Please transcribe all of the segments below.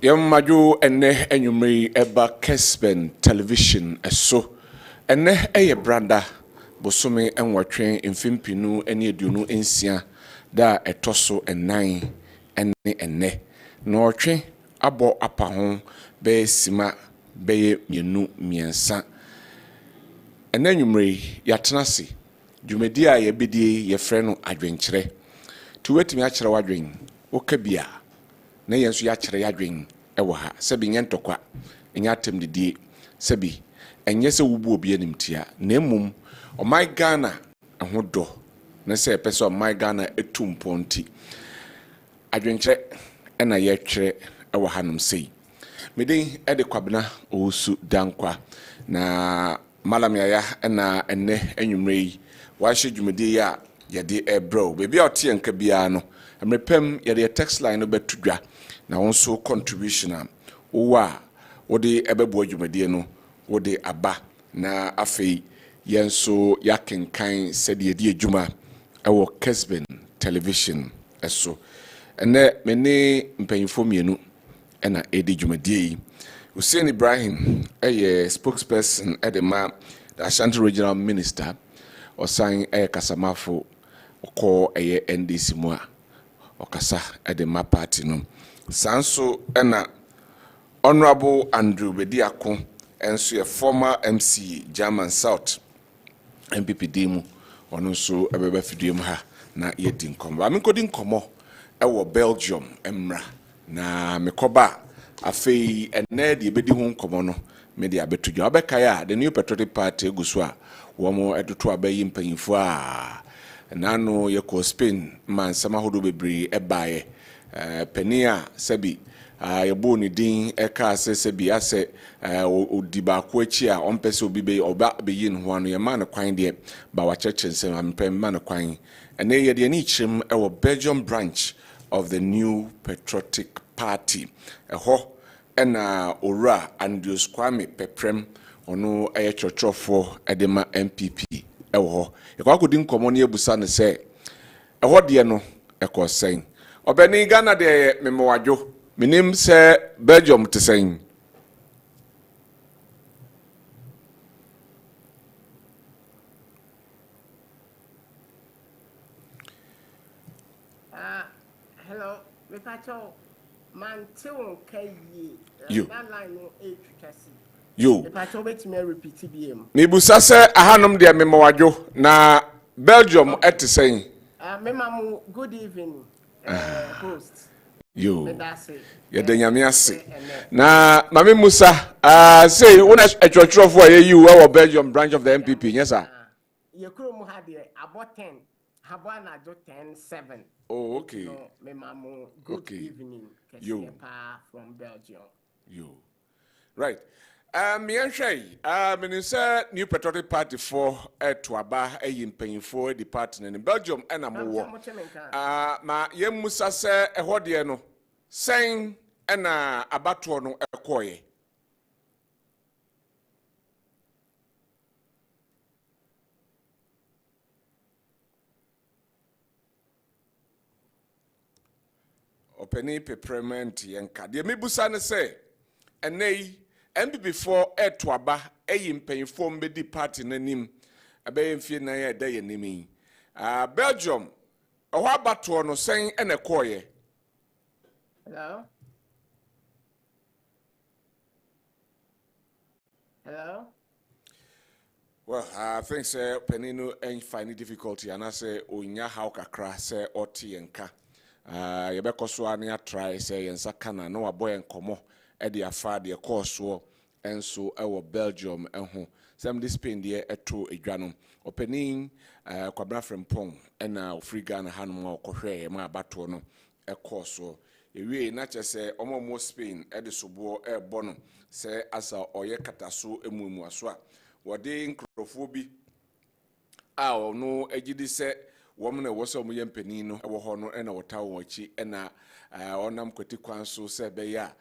Yamaju ene enyumri eba Kessben television eso. Ene eye branda bosome enwatwe mfimpinu ene aduonu ensia da etoso enan ene no otwe abo apa ho be sima be mienu miensa. Ene enyumri yatenase dwumedi a yebedi ye frɛ no adwenkyere. Tuwetimi akyere wadwen okabia na yenso ya kyere yadwen ewo ha sebi nyentokwa enya atemdidie sebi enye se wubu obi animtia na emum o my Ghana ahodo na se pese o my Ghana etumponti adwenkyere ena ye twere ewo hanom sei medin ede KWABENA OWUSU DANKWAH na malam ya ena enne enwumrei wa hye dwumedi ya yede ebro bebi a ote enka bia no amrepem yede text line no betudwa na wonso contribution a owa wode ebebo adwumadi no wode aba na afei yenso yakenkan sede edi adwuma ewo Kessben television eso ene mene mpanyifo mienu ena edi adwumadi yi Hussein Ibrahim spokesperson edema the Ashanti Regional Minister osan kasamafo oko NDC mu a okasa edema party no Sanso ena Honorable Andrew Bediako enso ye former MC German South MPP demu ono so ebeba fidiem ha na yedi nkomo ba menkodi nkomo ewo Belgium emra na mekoba afei ene de ebedi ho nkomo no me de abetudwa obeka ya the new patriotic party eguso a wo mo edoto abayi mpanyimfo a nano ye ko Spain man sama hodo bebre ebaye penia sebi yebo ni din eka sebi ase odiba ko achi a ompese obi be oba beyin ho ano ye man kwan de ba wa chechense ampem man kwan ene ye de ni chim ewo Belgium branch of the new patriotic party eho ena ora Andrews Kwame Peprem ono eye chochofo edema MPP ewo ho ekwa kodi nkomo ne ebusa ne se eho de no ekosen Obeni Ghana de memowajo minim se Belgium tesen hello me pacho man tiwon kai that line no etwasi yo me pacho betime repeat biem mi busa se ahanom de memowajo na Belgium etesen me mamu good evening host yo ya denyame ase na mame Musa say una etwotwofo a ye you we Belgium branch of the MPP yes sir ye krom ha de about 10 habana do 10-7 oh okay no me mamu good evening you from Belgium you right Minister New Patriotic Party for Tuaba mpanyimfo di party in Belgium and amowo ma ye Musa se ehode no sen na abato no ekoye openi peprement yenka de mebusa ne se enei MPP for Tuaba mpanyimfo mbedi party nanim abeye mfie na ya da yanimi Belgium oho abato no sen na ekoye hello well I think say penino and find difficulty and I say onya how kakra say oti enka yebekoso ania try say yensa kana no aboy enkomo e de afa de course enso ewo Belgium eho some this Spain de eto edwanom opening kwabra frempong na ofri Ghana hanom okohwe ma abato no ekoso ewie na chese omomo Spain e de sobo ebo no se asa oye kataso emumu aso a wode nkrofo bi a no agidi se womna woso mo yempani no ewo ho no na wotawo achi na onam kwati kwanso se be ya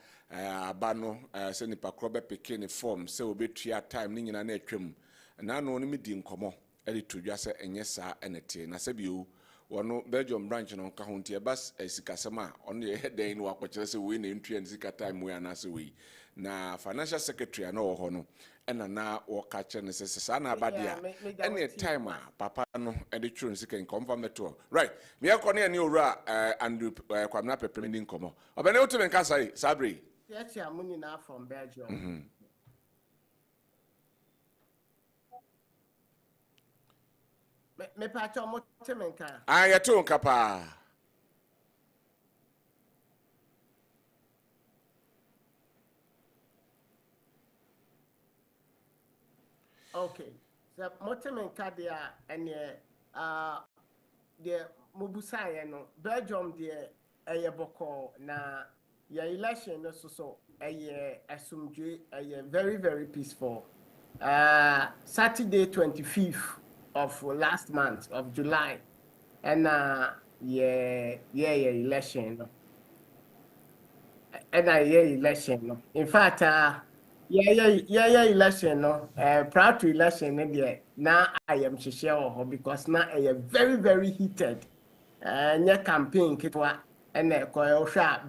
abano se nipa krobe peke form se obetua time ni nyina na atwam na no no medi nkomo e de todwa se enye saa enete na se bio One Belgium branch no kahunti bas esikasema on the head day no akwachira se we na entry and sika time we anase we na financial secretary na wo no ena na wo ka che ne se sa na abadia any time papa no e de tru sika in confirm meto right me akọ na ni owura Andrew Kwamna pepemending komo obene wotu me nka sai Sabri yes ya muni na from Belgium me pacho mo temenka ya to nka pa okay so mo temenka dia ene the mubusaye no Belgium de boko na your election no so asumdwe very very peaceful Saturday 25th of last month of July and election no and election no in fact election no proud to election no now I am share because now very very heated campaign kitwa and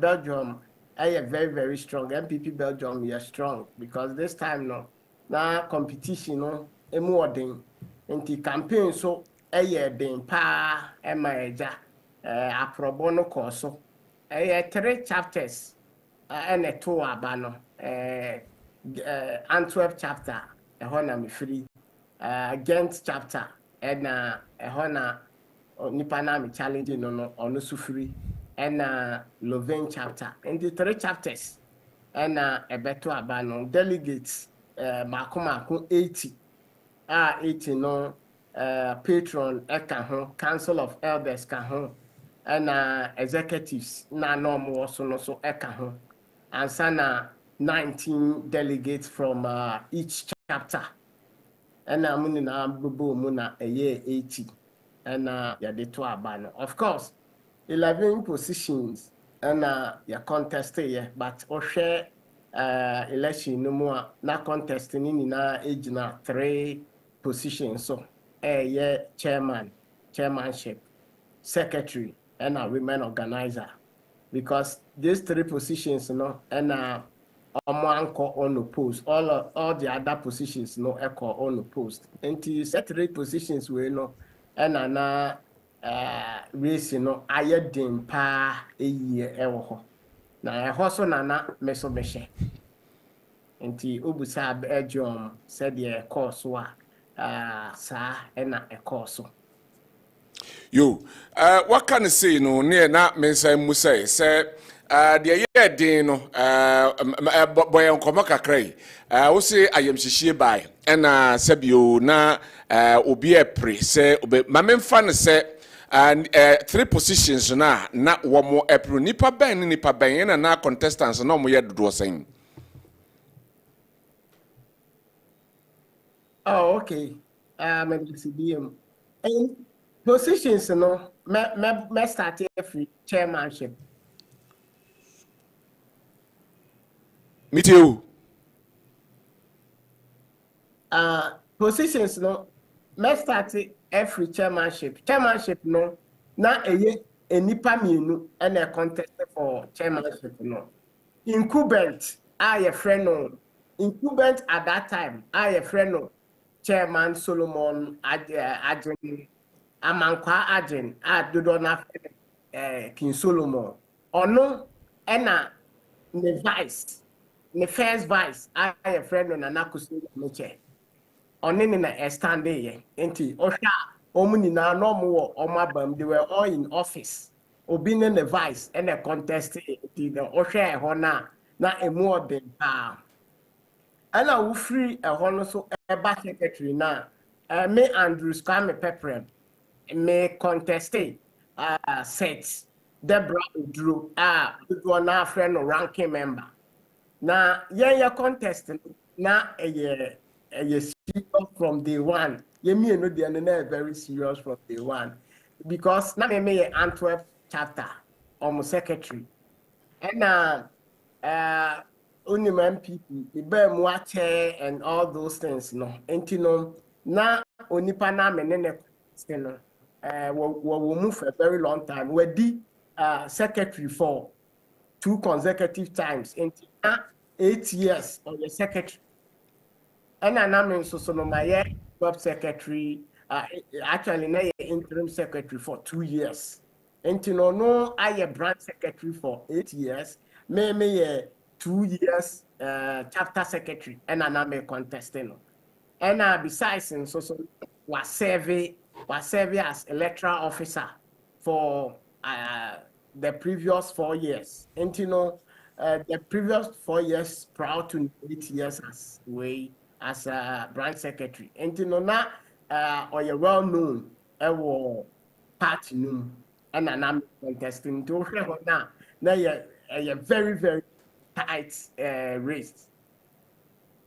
Belgium very very strong MPP Belgium we are strong because this time no now competition no emoding into campaign so den pa emaja aprobo no course 3 chapters and 2 abano Antwerp chapter hona me free Ghent chapter and hona nipa na me challenge no ono su free and Louvain chapter and the 3 chapters and ebeto abano delegates mako 80 80 no patron eka council of elders ka ho and executives na no mo so no so eka ho and sana 19 delegates from each chapter and muni na bobo mu na 80 and ya de to abano of course 11 positions and ya contest here but o share election no more na contest ni na age na 3 positions so chairmanship secretary and a women organizer because these 3 positions and unopposed all the other positions echo unopposed until 3 positions we and race ayedin pa ewo na hoso na meso meshe nti obusa Belgium said the course wa sa ena course yo what can I say no near na mensa musa say the year din no boy nkomo kakrai wo say ayem hihie bai ena sabio na obi epre say mamemfa ne say and 3 positions na wo mo epre nipa ben na contestants na mo ye dodo sen. Oh, okay. CDM. And positions, me start every chairmanship. Me too. Positions, me start every chairmanship. Chairmanship, na nipa mienu and a contest for chairmanship, Incumbent, a friend, incumbent at that time, a friend, Chairman Solomon Adwen Amankwa Adwen dodo na King Solomon ono ena ne vice ne first vice a friend na nakusu meche oni ni na stand ye enti ohwa omuni na no mo omabam they were all in office obi ne vice and a contest the ohwa ho na emu odem pa ana wo free no so eba secretary na me Andrew Kwame Peprem me contested set Deborah Udru do na friend ranking member na ya contest na serious from day one me no dey na very serious from day one because na me Antwerp chapter secretary and unim MPP, the chair and all those things, no. Enti no na onipa na menene no. we move for a very long time. We did secretary for 2 consecutive times in 8 years on the secretary. And I'm in my web secretary, actually na interim secretary for 2 years. And no, I a branch secretary for 8 years, me 2 years chapter secretary, and I'm a contestant. And besides, was serving as electoral officer for the previous 4 years. And the previous 4 years proud to 8 years as a branch secretary. And now or you well known party noon and I'm contesting to now you're very, very tight race.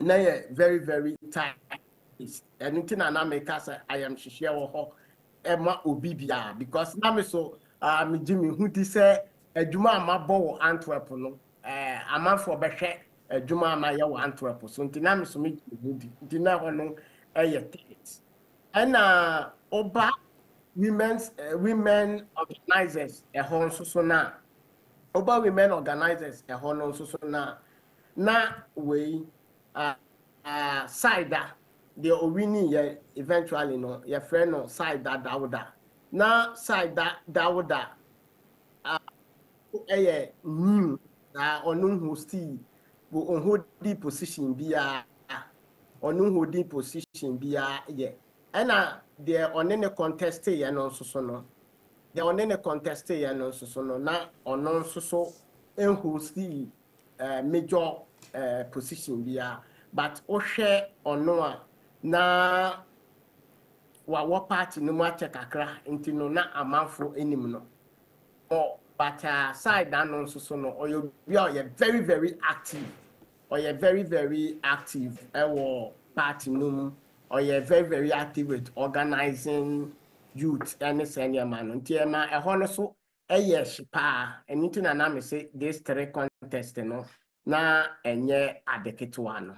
Now you're very, very tight. And until I make us, I am share or Emma Obibia because now so Jimmy who say a Juma ma bo Antwerp no a man for Beshe a Juma ma ya Antwerp so until I'm so me dinner no tight. And Oba women organizers a hon so na Oba women organizers a hon so na we side the Owini eventually no your friend no side that Dawda now side that Dawda new onu who still on hold the position bia onu hold the position bia and the onene contest and also so no the onene contest and also so no na onon so en who still major position bia but o share ono na wa party no ma check akra nti no na amanfo enim no but side that no so no or you very, very active or you're very, very active party no or you're very, very active with organizing youth and senior man nti ma e ho no so shipa anything na me say this 3 contest no na enye adeketwa no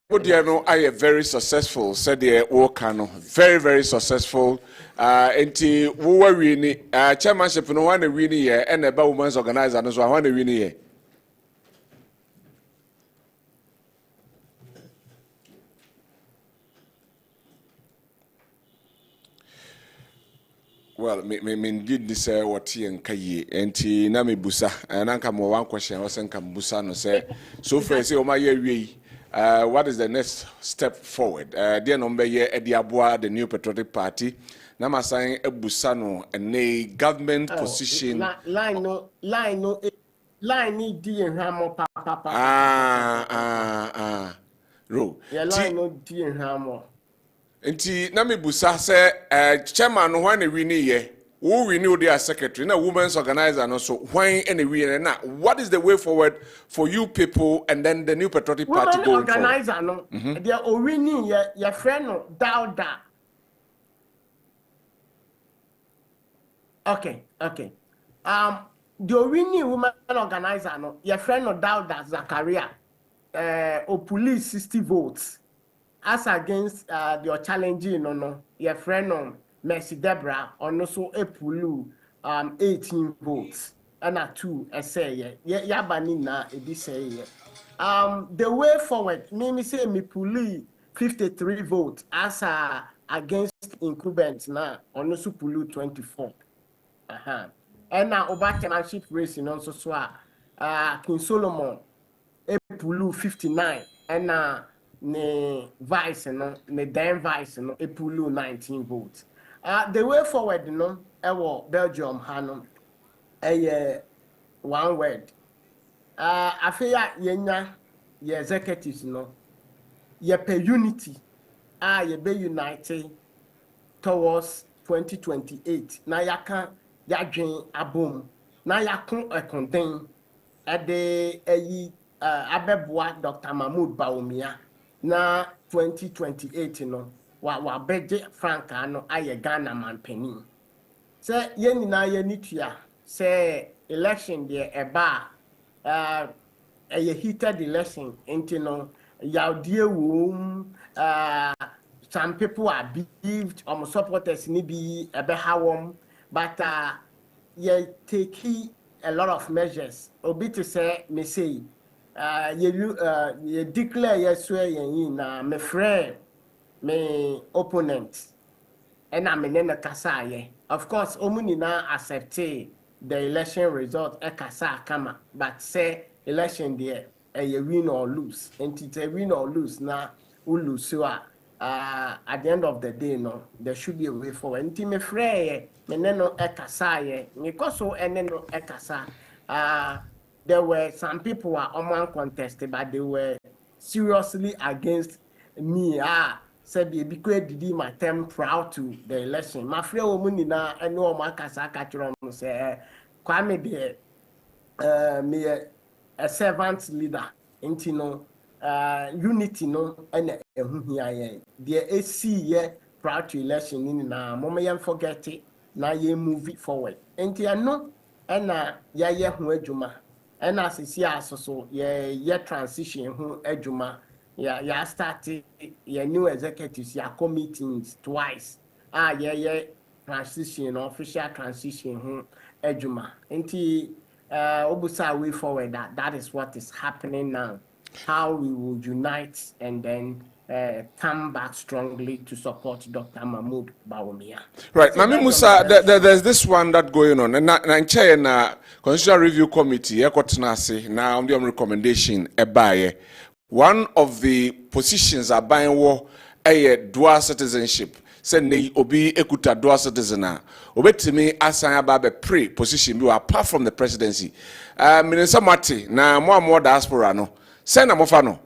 Odiano, I am very successful, said the Wakano. Very, very successful. Enti we winning chairmanship no one winning here and about women's organizer and so I want to win here. Well, me did this what he and Kaye enti na me busa and anka mo one question was enka busa no say so far say o ma ye what is the next step forward? Dear number here, Ediabwa, the New Patriotic Party. Now, I'm saying a busano and a government position. Line need dear Hamo Papa. Ro. Yeah, line no dear Hamo. Nti na me busa say chairman when we need who renew their secretary na women's organizer and also when any we na what is the way forward for you people and then the New Patriotic Party going organizer forward? No they are winning your friend no Dauda. Okay the winning women organizer no your friend no Dauda Zakaria o police 60 votes as against your challenging no your friend no Mercy Deborah on also a pulu 18 votes and a 2 say yabani na e say the way forward me say me pulu 53 votes as against incumbents na on also pulu 24 and now over chairmanship race in also so King Solomon a pulu 59 and ne vice no ne dan vice no a pulu 19 votes. The way forward, no, Belgium, Hanom, one word. I feel yenya, your executives, no, ye pay unity, ye be united towards 2028. Now, ya can yajin a boom. Now, ya can a contain at the Abebwa Dr. Mahmoud Baumia. Now, 2028, no. Wa beje franka no aye Ghana man penny say ye nyina ye nitua say election de eba a heated election into no yaudie wom some people are beefed, supporters ni be a behawom, but you take a lot of measures. Obi to say, me say, you declare yes, na me friend, me opponent, and I'm in a kasa. Of course, omuni na accept the election result e kasa kama, but say election there, you win or lose, and it's a win or lose na lose. So at the end of the day, no, there should be a way forward. And me frey, me neno e kasa me koso eneno e kasa. There were some people who were uncontested, but they were seriously against me. Said be did my term proud to the election. My friend woman na eno o makasa catcher say Kwame de me a servant leader into no unity no and ehu hia the AC ye proud to election in na mama yan forget it na ye move it forward. Enti ano na ye ho adwuma and as see so ye transition ho adwuma. Yeah, started your new executives, your meetings twice. Transition, official transition, Ejuma. Inti Obusa way forward that is what is happening now. How we will unite and then come back strongly to support Dr. Mahmoud Bawumia. Right, so Mami Musa, there's this one that going on, and I'm chairing a Constitutional Review Committee. Now on the recommendation ebaye. One of the positions are buying war a dual citizenship. Send the obi ekuta dual citizen. Obetimi asanya babe pre position be apart from the presidency. Minister Mati na more diaspora no. Send am ofano.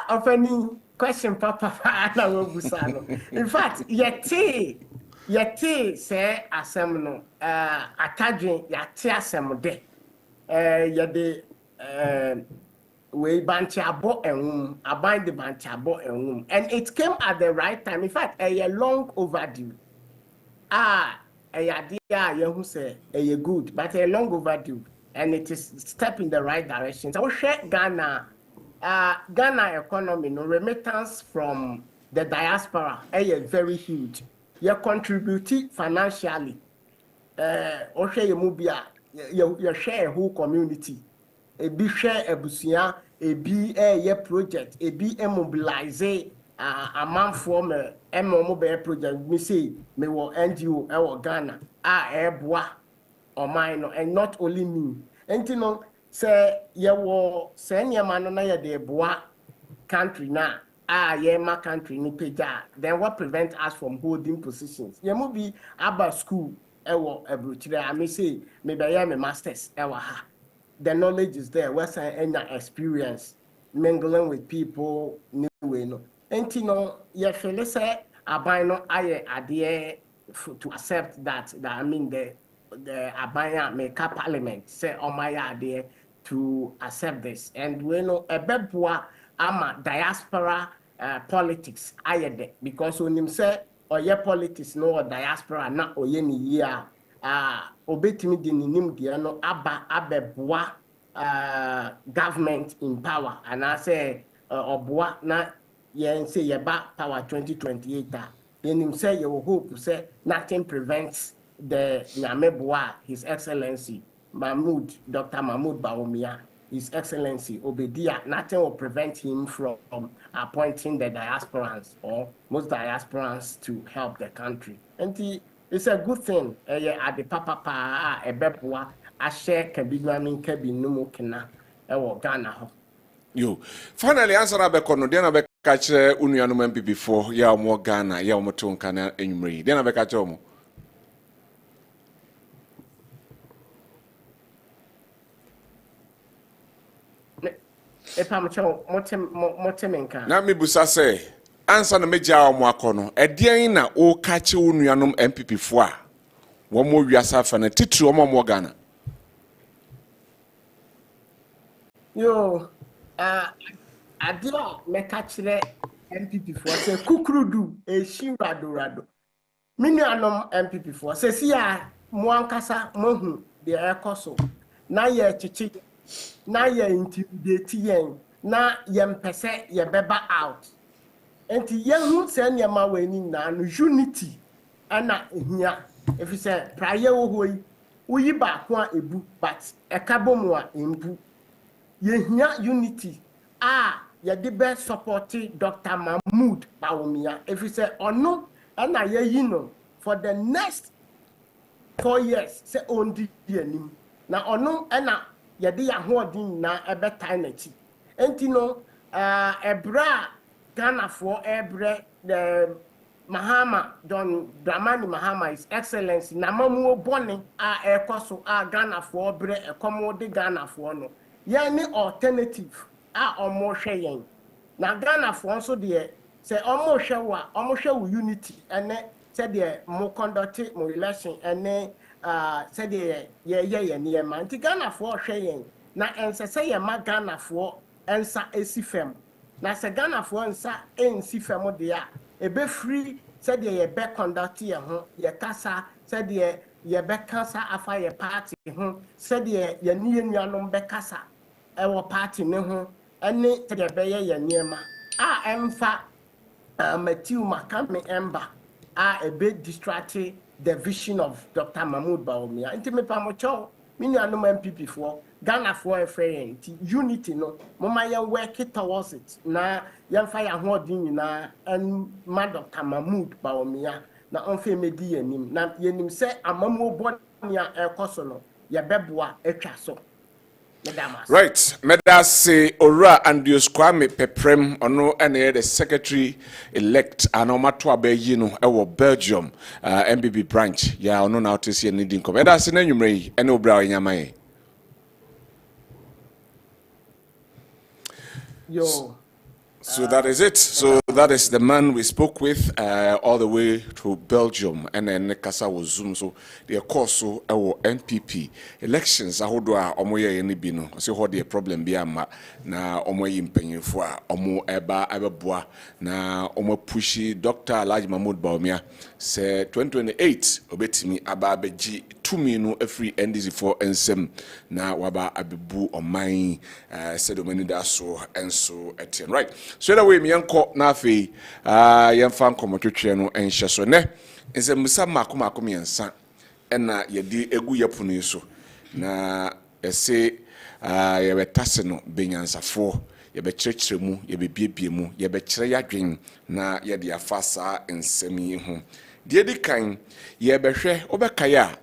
Offending question, Papa. In fact, yeti say asemno atadwen yati asem de. Yade we banchabo enum abind the banchabo enum, and it came at the right time. In fact, a long overdue. A idea you say a good, but a long overdue, and it is step in the right direction. So share Ghana economy, no remittance from the diaspora, very huge. You contribute financially. Share your mubia, you share a whole community. A be share a busia, a be a project, a be a mobilize a man form a mobile project. Me say, me will NGO our Ghana, bois or mine, and not only me. And you know, say, ye will send your man on the bois country now. My country ni peja. Then what prevent us from holding positions? Ye must be about school. I may say, maybe I am a master's. The knowledge is there. What's any experience mingling with people new way no. And you know, you feel say abino I idea to accept that I mean the abaya make a parliament say on my idea to accept this. And we know a bebwa ama diaspora politics because when him say or your politics no or diaspora not or any year obetimi di nim dia no abeboa government in power, and I say oboa na yen say yeba power 2028 then him say you hope say nothing prevents the nyameboa His Excellency Dr. Mahmoud Bawumia, His Excellency Obedia. Nothing will prevent him from appointing the diasporans or most diasporans to help the country. And it's a good thing. At the papa a bepwa a share can be running can be no kena Ghana. You finally answer abekono then abe catch unionu MPP before ya mo Ghana ya mo ton kana enyumre then abe catch omo Motemenka na me busa say answer na meja omo akono edian na o catch unionu MPP fo a wo mo wiasa fa na titru omo Ghana. Yo adia me catch the MPP for say kukrudu e shirado mini anom MPP for say si a mo ankasa mohu de ekoso na ye chichi na ye intimidate yen na yempese yebeba out enti yehu se nyama weni na no unity ana ehia if say praye wo hoyi uyi ba ko a ebu but ekabomu a embu yehia unity yede be support Dr. Mahmood Bawumia if say ono ana yeyi no for the next 4 years say ondi anim na ono ana yede ya hoodin na ebeta na ti enti no ebra Ghana for ebre the Mahama Don Dramani Mahama is excellency na mamu boni ekoso Ghana for bre ekomo de Ghana for no ye ni alternative omo hwe yen na Ghana for so de say omo hwe wa omo hwe unity ene say de mo conduct mo election ene say de ye niema nti Ghana for hwe yen na ense say ye ma Ghana for ensa esifem na se Ghana for ensa ensi fem de ebe free said ye be conduct ye ho ye kasa said ye be kasa afa ye party ho said ye ni enuanom be kasa e wo party ne ho ene said be ye niema emfa Matthew Makame emba ebe distract the vision of Dr. Mahmood Bawumia enti me pa mo cho me nuanom MPP for Ghana for a friend unity no mama ya work towards it na ya fa ya hodin na and Dr. Mahmood Bawumia na onfe medi yanim na yanim se amamu bonia ekoso no ya beboa atwa so right medase ora Andrews Kwame Peprem ono ene the secretary elect anomato abayi no ewo Belgium MBB branch ya ono na otisi ni din ko medase na nwumre ene obra onyamaye yo. So that is it. So that is the man we spoke with all the way to Belgium, and then Kasa was Zoom. So the course so our NPP elections. I hold omoye any bino. So what the problem be ama na omoye impenyu for omo eba boa na omo pushy Dr. Alhaji Mahmood Bawumia say 2028 obetimi aba beji 2 million every NDC for ensem na waba abebu oman said omani da so enso etian right. So that way me yanko na afi yemfa nkomotwetwe no enhye so ne nse musa makoma miensa ena yedi egu yapunu so na ese yebetase no benyansafo yebekyerekere mu yebebiebie mu yebekyere yadwen na yede afasa ensemi ho de edi kan yebehwe obekaya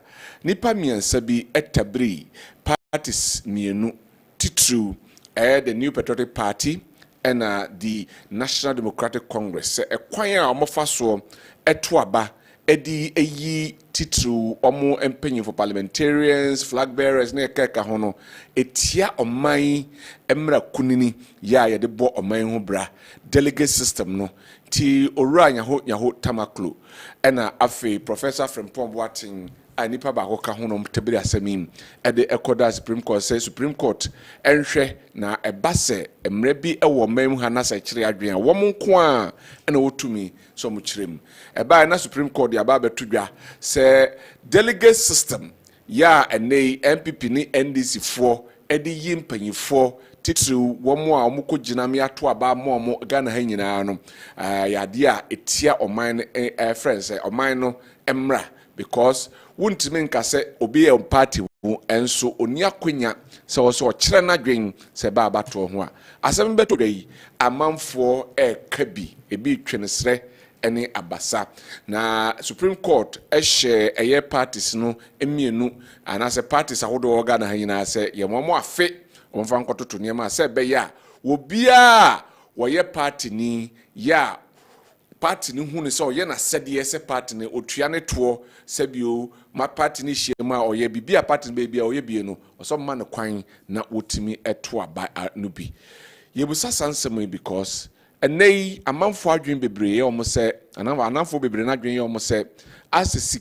nipa miensa bi etabri parties mienu titru the New Patriotic Party and the National Democratic Congress a kwanya omofaso etuaba edi eyi titru omo empenyin for parliamentarians flag bearers na ekeka hono etia oman emra kunini ya yede bo oman ho bra delegate system no ti oranya ho tamaklo ena afi Professor Frimpong Boateng anipa ba hoka hono mtebiri asamim ede ekoda Supreme Court say Supreme Court enhwe na ebase emre bi ewo mem ha na sekire adwen wo monko a ena wotumi so mo kirem eba na Supreme Court ya ba betudwa say delegate system ya ene MPP ni NDC for ede yimpanyifo titru womo a omko giname ato aba mo Ghana ha nyina no ya de a etia oman friends oman no emra because wuntimi nka se obi e party enso oni akonya se wo so kire na dwen se ba abato ho a asem beto dai amanfo kabi ebi twenesre ene abasa na Supreme Court ehye eye parties no emienu anase parties ahodo organ ha nyina se ye momo afe omfa nkototo niam se be ya obia wo ye party ni ya party ni hunu se oye na sede se party ni otua ne to se bio ma party ni hiem a oye bibia party be bia oye bie no oso ma ne kwan na otimi eto aba no bi yebusa sansem because enei amanfo adwen bebree omo se ananfo bebree na adwen omo se as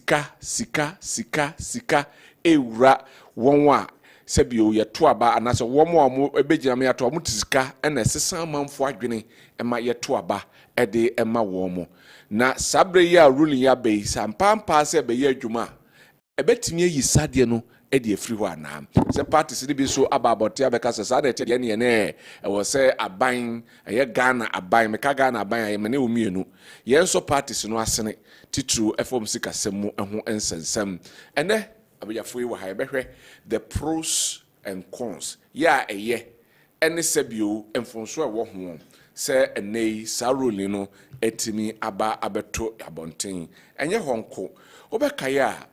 sika ewura wonwa sebio yeto aba anase womo omo ebegyina me yato omo tisika ena sesa amanfo adwene ema yeto aba ede ema womo na sabre ya ruling ya be sampampa se be ye adwuma ebetimi yi sade no edi efiri ho anam se parties ni bi so ababote abeka se sa na ete ne ne e wo se aban ye Ghana aban meka Ghana aban aye mene omienu ye so parties no asene titru efom sikasem ho ensensem ene abiyafo yi wo ha ebehwe the pros and cons ya eye ene sebio emfonso e wo ho se enei saroli no etimi aba abeto abonten enye honko obekaya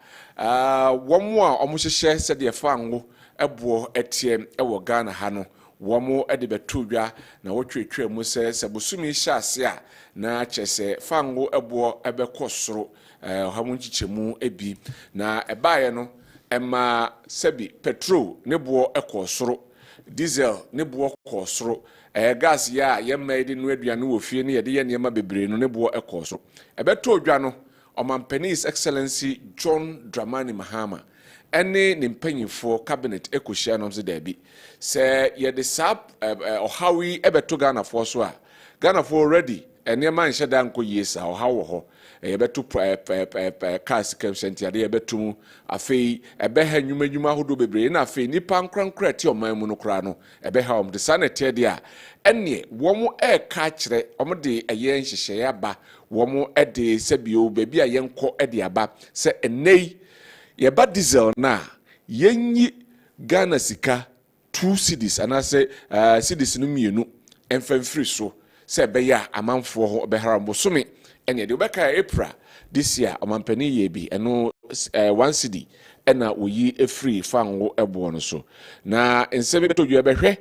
womo a omohyehyɛ sɛ de fango ebo etie ewo Ghana ha no womo de beto dwa na wotwetwe mu sɛ bosumi hyɛ ase a na kyese fango ebo ebekɔ soro hamu nchichemu ebi na ebaye no ema sebi petrol ne bo ekɔ soro diesel ne bo kɔ soro gas ya yemma de no aduane wo fie ne yede ye niema bebre no ne bo ekɔ soro ebeto dwa no Omampani His Excellency John Dramani Mahama ene ne mpanyimfo cabinet ekohia no se dabi se ye de sap ohawi ebeto Ghana for so a Ghana for already ene man hyeda nko yesa ohawo ho ye beto cars kemsenti ade ye beto afei ebeha nwumadwuma hodo bebre na afei nipa nkrankra ti oman mu no kra no ebeha om de sanete de a ene wo ka kire om de eye nhyehyɛ aba womo ede sebio baby a yenko ede aba se enei ye ba diesel na yenyi Ghana sika 2 cedis anase cedis no mienu emfamfiri so se beya amanfo ho beharambo some ene de obeka April this year omampani ye bi eno 1 cedi ena oyi efiri fango ebo no so na ensebe to dwe behwe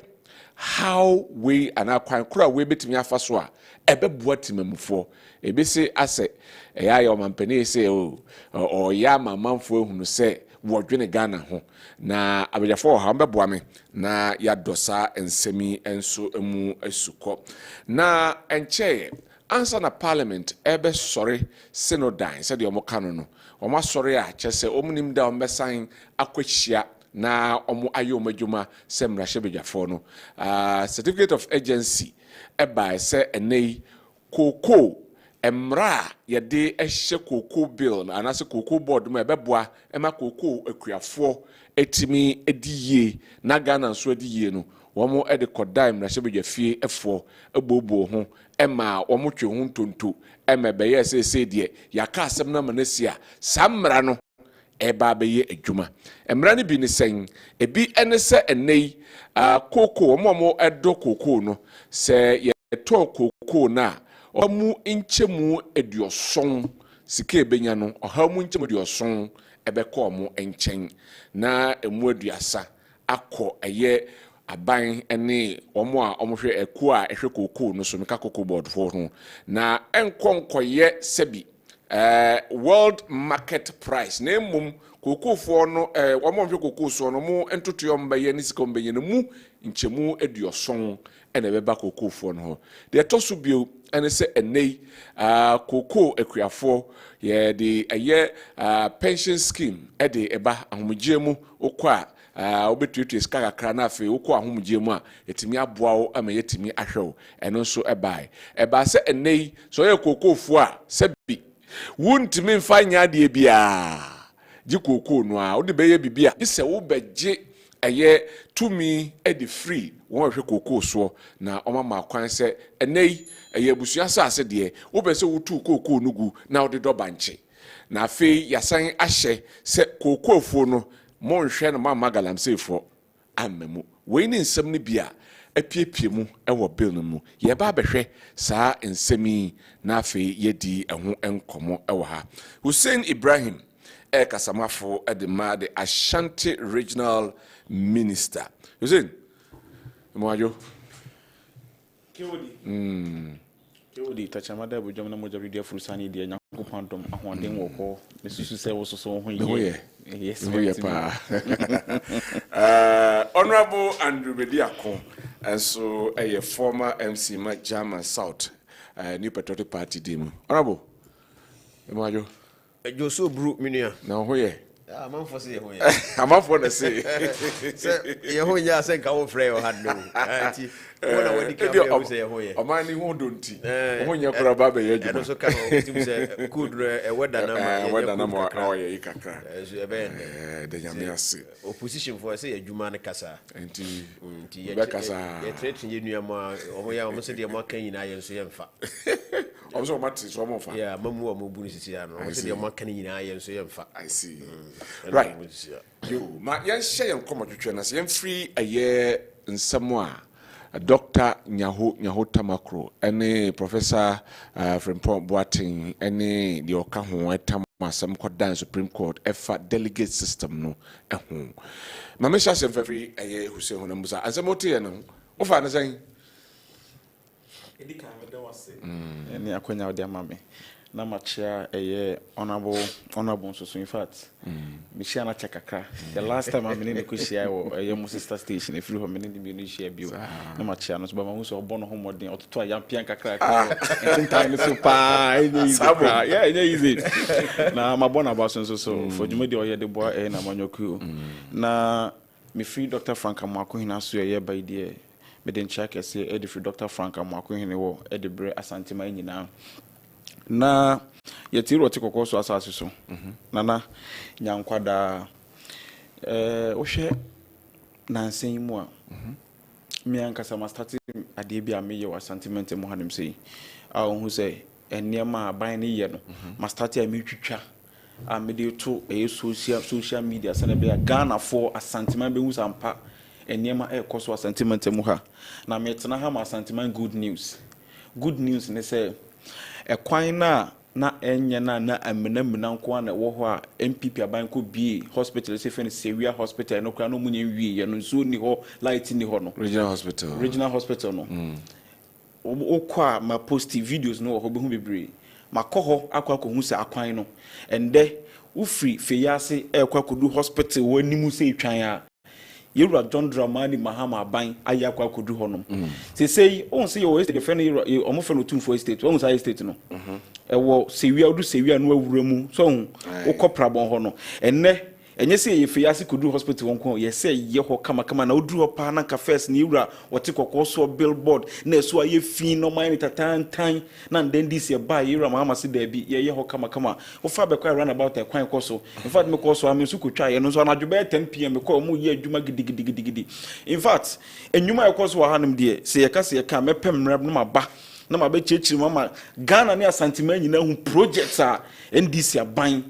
how we anakwan kura we betimi afa so a ebeboa timamufo ebese ase ya omampani se o ya mamamfo ehunu se wodwene Ghana ho na abejafo ha mbeboa me na ya dosa ensemi enso emu esuko na enche ansa na parliament ebe sorry synodan se de omokano no omo sorry a kyese omnim da ombesan akwachia na omo ayo madwuma se mrahye bejafo no certificate of agency eba se enei koko emra yede ehye koko bill anase koko board ma ebeboa ema koko akuafo etimi ediye na Ghana nso ediye no womo ede kodai mrahye bejafie efo ebobo ho ema womo twe ho ntonto ema beye se de yaka asem na manasia samra no eba beye adwuma emra ne bi ne sen ebi ene se enei koko womo edo koko no se ye to koko na omu nchemu eduoson sike benya no ohamu nchemu eduoson ebekọ omu enchen na emu aduasa akọ eye aban ene omu a omuhwe eku a ehwe koko no so meka koko board for ho na enkonkoye sebi world market price na emum koko fo no omu hwe koko so no mu entoto mbaye ni sika mbaye no mu nchemu eduoson ene beba koko fo no ho de toso bio ene se enei koko akuafo ye de eye pension scheme ede eba ahomgiemu okwa obetuetu ska kakra na afi okwa ahomgiemu a etimi aboa wo ama yetimi ahwew eno so eba se enei so ye koko fo a se bi wuntimi mfa nya de bia ji koko no a wo de beye bibia bi se wo beje eye tumi edi free won hwe koko so na omama kwan se enei eye busua sase de wo be se wutu koko nugu na wo de dobanche na afi yasan ahye se koko fo no monhwe no mama galamsefo amamu we ni nsem ne bia apiepie mu ewo bill no mu ye ba behwe saa nsemi na afi yedi eho enkomo ewo ha Hussein Ibrahim kasamafo edema the Ashanti Regional Minister. Hussein Mwajo Kewodi tachamada bujom na moja video furusani dia nyanko pandom ahwanden woko mesusu se wo so ho ye yes pa Honorable Andrew Bediako so a former MC ma German South New Patriotic Party dim. Honorable Mwajo Joso Bru Minia. Na ho ye Ah, man for say hoye. I'm for the say. Say ye hoye say ka wo frɛ o had no. Anti wona wadi ka be say hoye. O man ni ho donti. O honya kura ba be ye juma. E so ka no tim say good e weda na ma. Weda na ma o ye kakra. So e be de nyame ase. Opposition for say adwuma ne kasa. Enti ye kasa. Ye threat ye nua ma o ya o say de ma kan nyina ye nso ye mfa. O so mati so mo fa. Yeah, mamu o mo bu ni sisi ya no. O say de ma kan nyina ye nso ye mfa. I see. Right. You ma yan share yan komo twetwe na yan free aye nsamo a Dr. Nyaho Tamakro any Professor Frimpong Boateng any the oka ho etam asem kodan Supreme Court efa delegate system no eho ma me share free aye Hussein Honamusa ansemote ye no ofa na san edika me de wase any akonya ode amame na machia honorable so in fact me share na chekaka the last time I'm in the share wo sister station if you me ni me share bio na machia no so ba ma so obo no homodin ototo ayam pian kakra in time so pa yeah easy na ma bona ba so for juma de oye de boy na manyoku na me free Dr. Frank Amwako hina so ye by there me den check say e de free Dr. Frank Amwako hine wo e de bre asantima nyina na yeti roti kokoso asase so nana nyankwada ohwe nansen mu a me ankasa ma start ade bia me ye wa sentiment mu hanim sei a hu sei eniema aban ne ye no ma start a me twitwa a me de to social media sene bia Ghana for a sentiment be hu sampa eniema koso a sentiment mu ha na me tena ha ma sentiment good news ne say ekwan na enye na amena nko na wo ho a MPP aban ko bie hospital se fen Sewia hospital no kra no munye wie ye no so ni ho light ni ho no regional hospital no o kwa ma post videos no ho be hu bebre makoho akwa ko hu se akwan no ende ufri feyase ekwakodu hospital wanimu se twan a Yura John Dramani Mahama Aban ayakwa kodu honom say on say your estate friend omo friend otum for estate on say estate no ewo Sewia odu Sewia no awura mu so ukoprabon ho no enye say ye fiase kodu hospital wonko ye say ye ho kama na odu ho pa na ka first ni Yura wote kokoso billboard na so aye fi no man tatantan na then this year buy Yura Mahama se da bi ye ho kama wo fa be kwa run about e kwan koso in fact me koso am so kotwa ye no so anadwo be 10 pm me ko mu ye adwuma gidigidi in fact enwuma e koso wa hanom de se ye ka mepem mrab no maba na mabe chechiri mama Ghana ne asantima nyina hu projects a NDC aban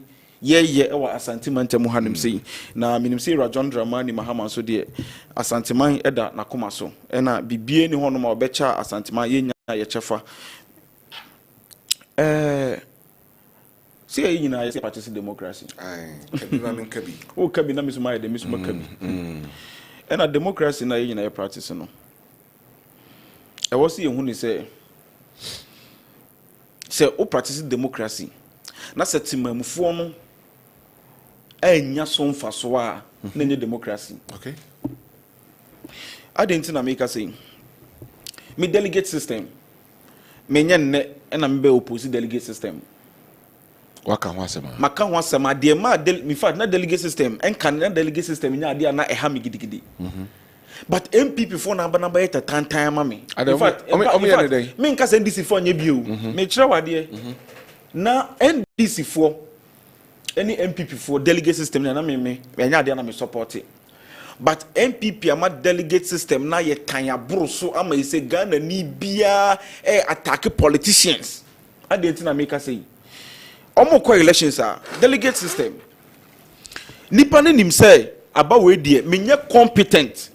ye ewa asantimante mu hanim sei na minim sei Rajon Dramani Mahama so de asantiman eda na koma so na bibie ni hono ma obecha asantiman ye nya ye chefa sei nyina ye party democracy kabi na men kabi o kabi na misuma ye de misuma kabi na democracy na ye nyina ye practice no e wo se ye hu ni say o practice democracy na setimamufo no anya so mfaso a na nye democracy okay na make say me delegate system me nya nne na me be oppose delegate system waka ho asema maka ho asema de ma in fact na delegate system na delegate system nya ade na eha me gidigidi but MPP for na ba yeta tantan ma me in fact me nka say NDC for nya bio me kire wade na NDC for any MPP for delegate system na me nya ade na me support it. But MPP ama delegate system na ye kan aburo so ama ye say Ghana ni bia attack politicians ade nti na make say omo ko elections a delegate system nipa ne nim say aba we die menye competent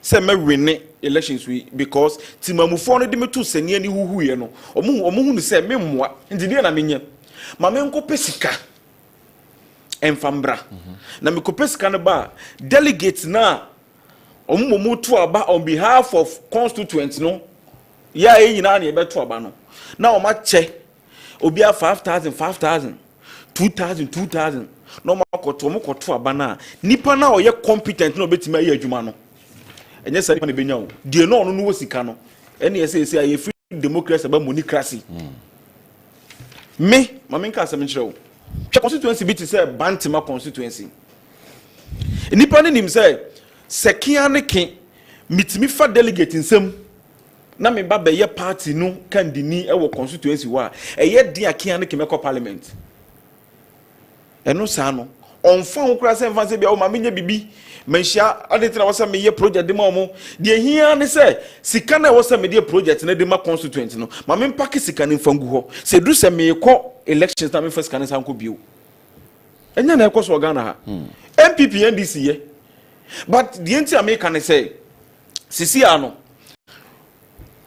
say me win elections we because timamufo no de me to sene ani huhuye no omo hu ni say me mmoa nti die na menye ma me nko pesika enfambra na me ko pesika no ba delegates na omo to aba on behalf of constituents no ya nyina na e beto aba no na o ma che obi a 5,000 2,000 no ma koto mo koto aba na nipa na o ye competent na obetima ye adwuma no enye sare na benya o die no no sika no ene ye say aye free democracy ba monicracy me ma menka asem kire o Che constituency bit say Bantima constituency. Nipa ne nim say sekia ne ken mitimi fa delegate nsem na me ba be ye party no kandini e wo constituency wa e ye dia kia ne kemeko parliament. Eno sa no onfa ho kura se mfa se bia o ma menye bibi manhia adetina wo se me ye project de ma omo de hia ne se sika na wo se me de project na de ma constituent no ma me mpake sika ne mfangu ho se du se me ko elections na me first kan sanko bio enya na ekoso Ghana ha MPP NDC ye but the anti America ne say sisi ano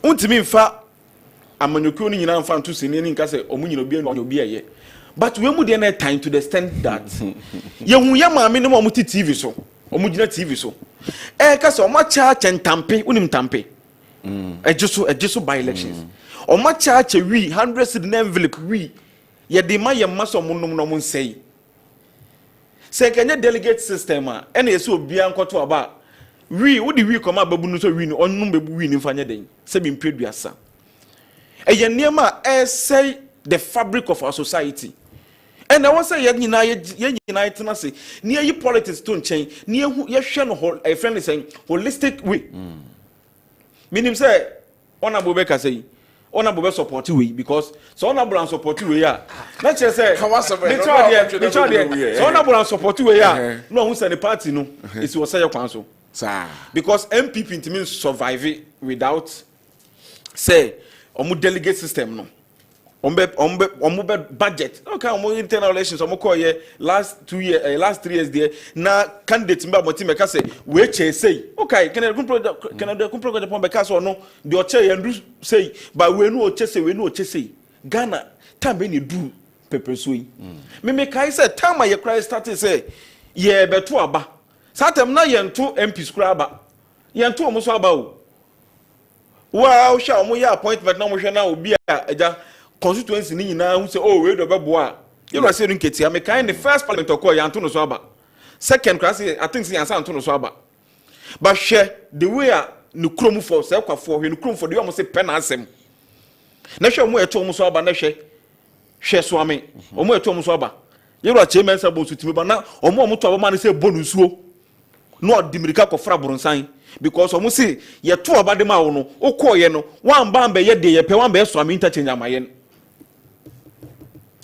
untimi mfa amanyokio ni nyina mfa nto sene ni nka se omunyina obi eye but we mu dey na time to the extent that yehu ya maame ne mo muti TV so omugina TV so ka se o ma cha chentampe unim tampe ejeso by elections o ma cha wi 100 cedi envelope wi ye de ma ye maso monnom no mon sei se kenye delegate system a ene yeso obi ankoto aba wi wo di wi koma babu no so wi no onnum bebu wi ni mfanya den se bi mpeduasa eye niema say the fabric of our society. And I was say ye nyina itena se near you politics to change near ye hwe no a friend is saying holistic way. Meaning say honorable beka say honorable be support we because so honorable and support we ya na che say so honorable and support we ya no who say the party no is was say kwan so because MPP intimi survive without say omu delegate system no ombe budget okay omo internal relations omo call ye last 3 years there na candidate mba moti meka say we che say okay can the project pon beka so no the oche yandu say but we no oche say Ghana time ni do pepper so yi me kai say time ye cry start say ye beto aba satem na ye nto MP skura aba ye nto omo so aba o wow sha omo ye appointment na mo hwe na obi a eja constituency ni nyina who say oh we do beboa you know say nketi am kind the first parliament occur ya nto no so aba second class I think say ansa nto no so aba but share the way no krom for say kwafo hwe no krom for the am say pen asem na hwe mo eto mo so aba na hwe so ame omo eto mo so aba you know chairman say bo sutimi ba na omo to aba ma say bonusuo no odimirika ko fra bronsan because omo say ye to aba de ma wo no okoye no wan ba mbe ye de ye pe wan be so ame interchange amaye.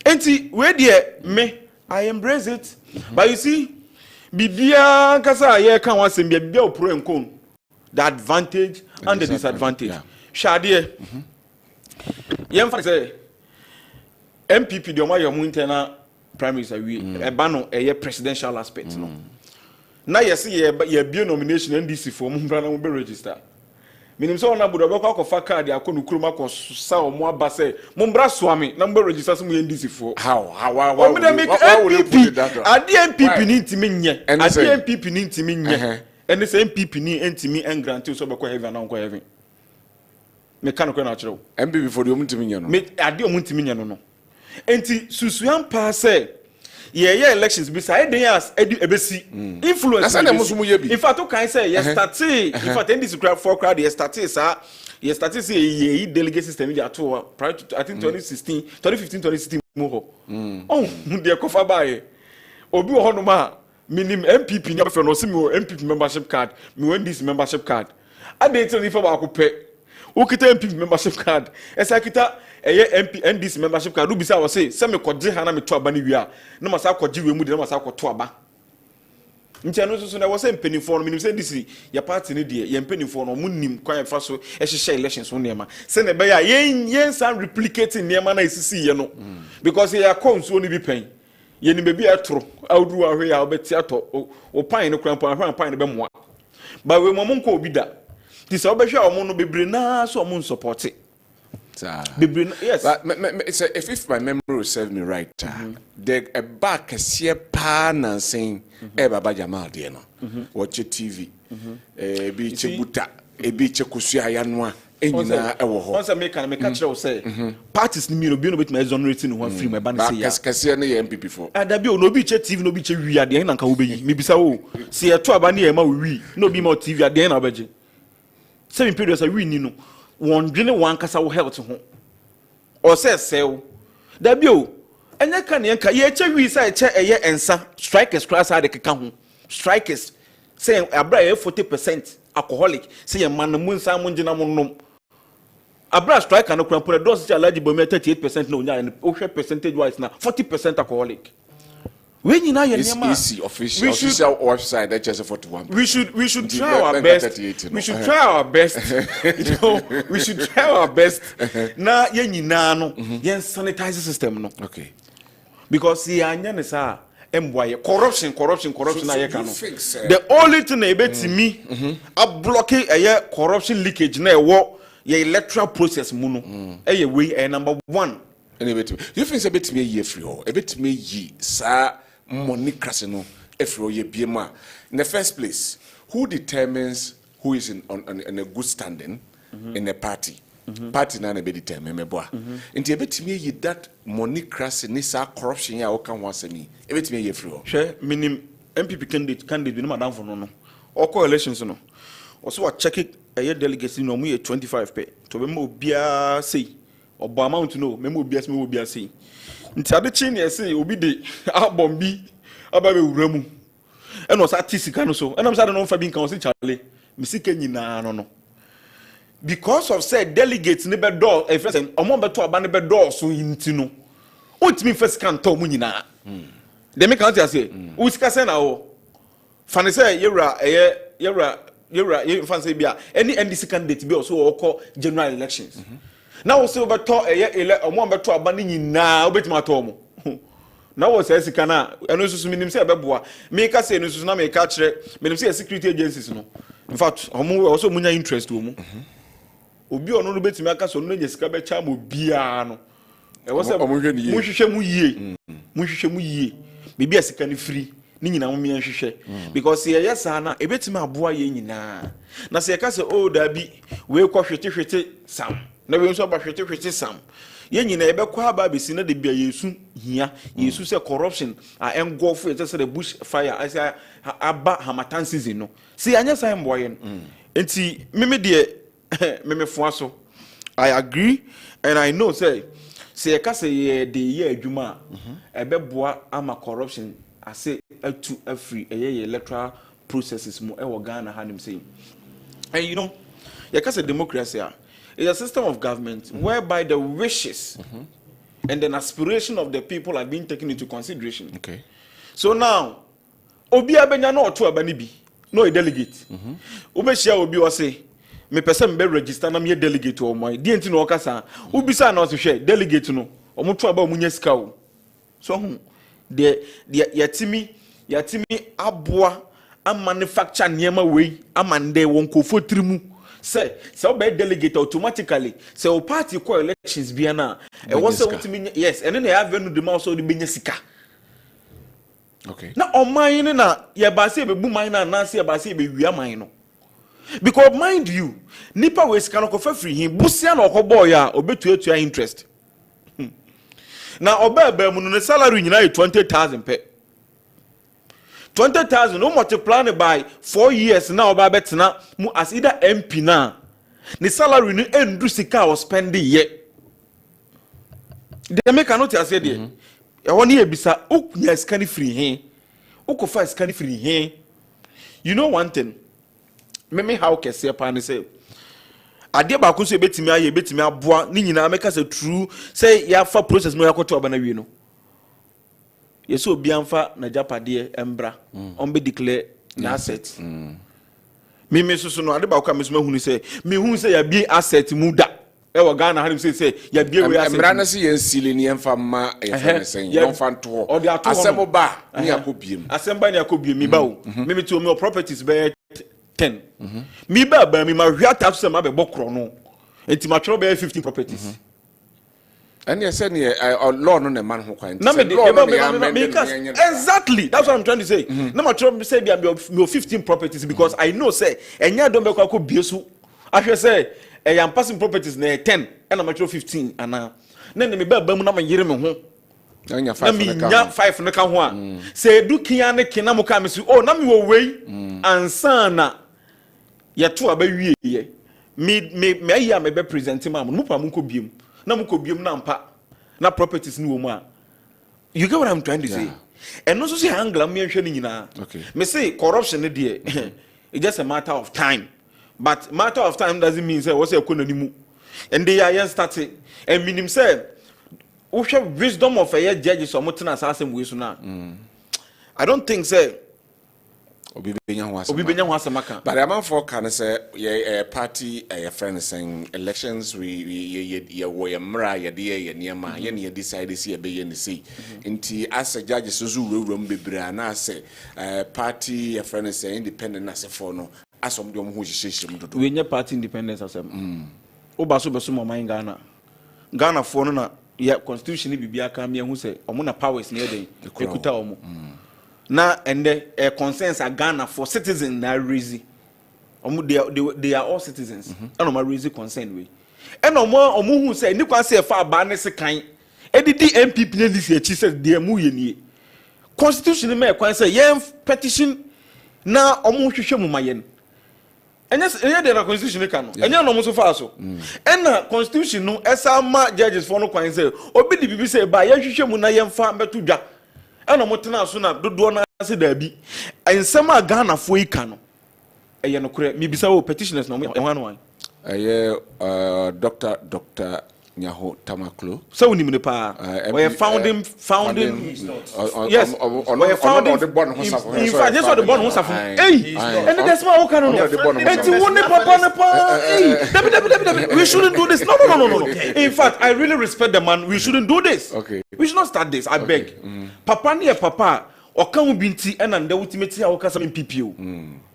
Enti we there me I embrace it. But you see bibia kasa ye kan wan sem bibia o pro and con the advantage and the disadvantage. Shade yem fa say MPP de o ma ye mu internal primaries awi e ba no e ye presidential aspect no. Na yes ye be nomination NDC for mu bra na mo be register. Minim so na budo be kwa fa card akonu kuruma ko sa o mo aba say mo bra swami na mo register so mo NDC for how we make MPP ade MPP ni ntimi nye ade MPP ni ntimi nye ene say MPP ni ntimi engrant so be kwa heaven na kwa heaven me kan ko na kire MPP for the o ntimi nye no me ade o ntimi nye no enti susu am pa say yeah elections be say dey as ebesi influence in fact o kan say yesterday in fact this for crowd yesterday say ye delegate system dey at prior to I think 2015 mo ho oh dey ko fa bae obi wo no ma minim MPP nya fe no se me MPP membership card me when this membership card ade tell me for ba ko pe o kita MPP membership card esa kita MP NDC membership card do bisa say me kwaje ha na me to aba ni wi a na masa kwaje we mu de na masa kwato aba ntia no so na wo say mpenifo no minim say DC ya party ni de ya mpenifo no munnim kwan fa so ehye elections so nema se na be ya yen san replicating nema na isisi ye no because ya konso ni bi pen ye ni be bi etoro awdu ahwe ya obeti ato o pan no kran pan no be moa ba we mo nko obi da ti se obehwe a mo no bebre na so mo support yes. But if my memory will serve me right, the back a sear pan and saying, Baba Jamal, dear, watch your TV, a beach buta, a beach kusia yanwa, once I make a catcher say, parties need me to be my exonerating one free my band. Cassiani MPP for. And there be no beach TV, no beach we are the end and Kaube, maybe so. See a 2 abani ema we, no be more TV at the end of it. 7 periods are we, no. One kasa wo health ho or say sell that bio enya ka ne enka ye che wi say che eye ensa strikers class ade keka ho strikers say abra ye 40% alcoholic say ye man mu nsa mu ngina mu nom abra striker no krampo dose cha alaji bomi 38% na onya o hwe percentage wise na 40% alcoholic. We need now official website that just 41. We should try our best. We should try our best. You know, we should try our best. Na ye nyina no yen sanitize system no. Okay. Because ye anya ne sa emboye corruption na ye kan no. The only thing na ebetimi a block corruption leakage na ewo ye electoral process mu no. Eye we number 1. You think ebetimi ye free o. Ebetimi yi sa money crashing if you be in the first place, who determines who is in a good standing in a party? Party na be determine me boa. Nti ebetimi yi that money crashing is corruption ya o kan wase mi. Ebetimi ye free o. Hwe minim MPP candidate no madam for no. Oko elections no. Also wa check it delegates no mu 25 pe. To be mo bia say obo amount no, me mo bia say. Nti ade chi ne say obi de abombi ababe wuramu e no sa tisika no so enam sa de no fa bi nkan o se chale misika nyina no because of say delegates ne be door e first omo be to aba ne be door so yinti no o timi first kan to mu nyina de me kan ti ase o sika se na o fa ne say yewra fan say bia any NDC candidate be also o general elections. Now we say about omo beto aba ni nyina obetima to omo na wo say sika na eno susu minim say beboa me ka say eno susu na me ka kire minim say security agencies no in fact omo also munya interest omo obi ono no betimi aka so no nya sika be cha mo bia no e wo say mo hwehwe mu yie bibia sika ni free ni nyina mo me hwehwe because ye yesa na e betimi aboa ye nyina na say ka say o da bi we kɔ hwete sam na we nso ba hwete sam ye nyina ebe kwa ba besi na de bia yesu hia yesu say corruption a engulf it say the bush fire I say aba hamatan season no see anya say mboye no enti meme de meme foaso I agree and I know say e ka say de ye adwuma ebe boa ama corruption ase atu afri electoral processes mo e wo Ghana hanim say and you know ye ka say democracy is a system of government whereby the wishes and the aspiration of the people are being taken into consideration. Okay. So now, obi abenya no oto abani bi, no a delegate. Obe share obi o say, me person be register na me delegate o mo. Di enti no okasa. Obi sa na o share delegate no. Omo to aba omunya sika o. So the yatimi aboa a manufacture niema we amande won kofo trimu. Say be delegate automatically say o party call elections bia na e won say ultimate yes and then they have venue the mouse so the benya sika. Okay. Na o mine na ye ba say be bu mine na say ba say be wi amine no. Because mind you, nipa we sika no ko fa free him busia na okobo ya obetuatua interest. Na oba mu no salary nyina 20,000 pe. 20,000 no multiply by 4 years now oba betena mu as either MP na the salary no endu sika o spend ye de make cannot say there e woni ebisa okunya sika ni free hen okofa sika ni free hen. You know one thing me how kese pa ni say ade ba ko so betimi aye betimi aboa ni nyina make say true say ya fa process mo yakoto oba na wi no yeso obi amfa na japade embra on be declare na asset me so no ade ba ko me so mahunu say me hu say ya bi asset mu da e wo Ghana hanim say ya bi we asset embra na say yen sile ni emfa ma e fa sen yon fa nto asemo ba ni akobiem asemba ni akobiem mi ba o me to me properties be 10 mi ba mi ma hwia tax say ma be bokro no enti ma tro be 15 properties. And you said law no man who can exactly that's what I'm trying to say. No matter say me 15 properties because I know say enya don be kwa biesu ahwe say I am passing properties na 10 and I'm 15 and na me ba mu na ma yire me ho na 5 no ka ho a say du kia ne kina mo ka me so oh na me wo wei ansa na ye to aba wie ye me ayi me present ma mo pa mo ko biem na mo ko biem na mpa na properties ni wo mu a You get what I'm trying to say? And also say Angla me okay. Me say corruption there. It's just a matter of time. But matter of time doesn't mean say what's your economy. And they are starting. And meaning say we have wisdom of a judges or mountain assassin we now. I don't think say Obi benya ho asamaka. But the man for can say a party a friend saying elections we were mra ye de niema ye decide see be ye see nti as a judge so room bebre na say party a friend say independent as for no asom dem ho hihye do we nya party independence asem obaso beso mo man Ghana for no na ya constitution ni bibia ka me hu say omo na powers ne den ekuta omo na and the concerns are Ghana for citizens na raise they are all citizens and no raise concern we and omo hu say ni kwa say fa ba ne se kan edidi MPP ne list echi say dey mu ye nie constitution me kwan say yen petition na omo hwehwe mu mayen enya the constitution kan no enya no mo so fa so and na constitution no esa ma judges for no kwan say obi di bibi say ba yen hwehwe mu na yen fa beto dwa ana motena so na dodo na ase da bi ensem a Ghana fo yi ka no eye no kure mi bisa wo petitioners na mo wan Dr. Nyaho Tamaklo so we ni pa we founding yes we founding the born in fact that's what the born who suffer hey and that's why we can and you won papa na pa hey we shouldn't do this no in fact I really respect the man we shouldn't do this okay we should not start this I beg papa ne papa okan wo binti ena nda ultimate a wo kasa MPP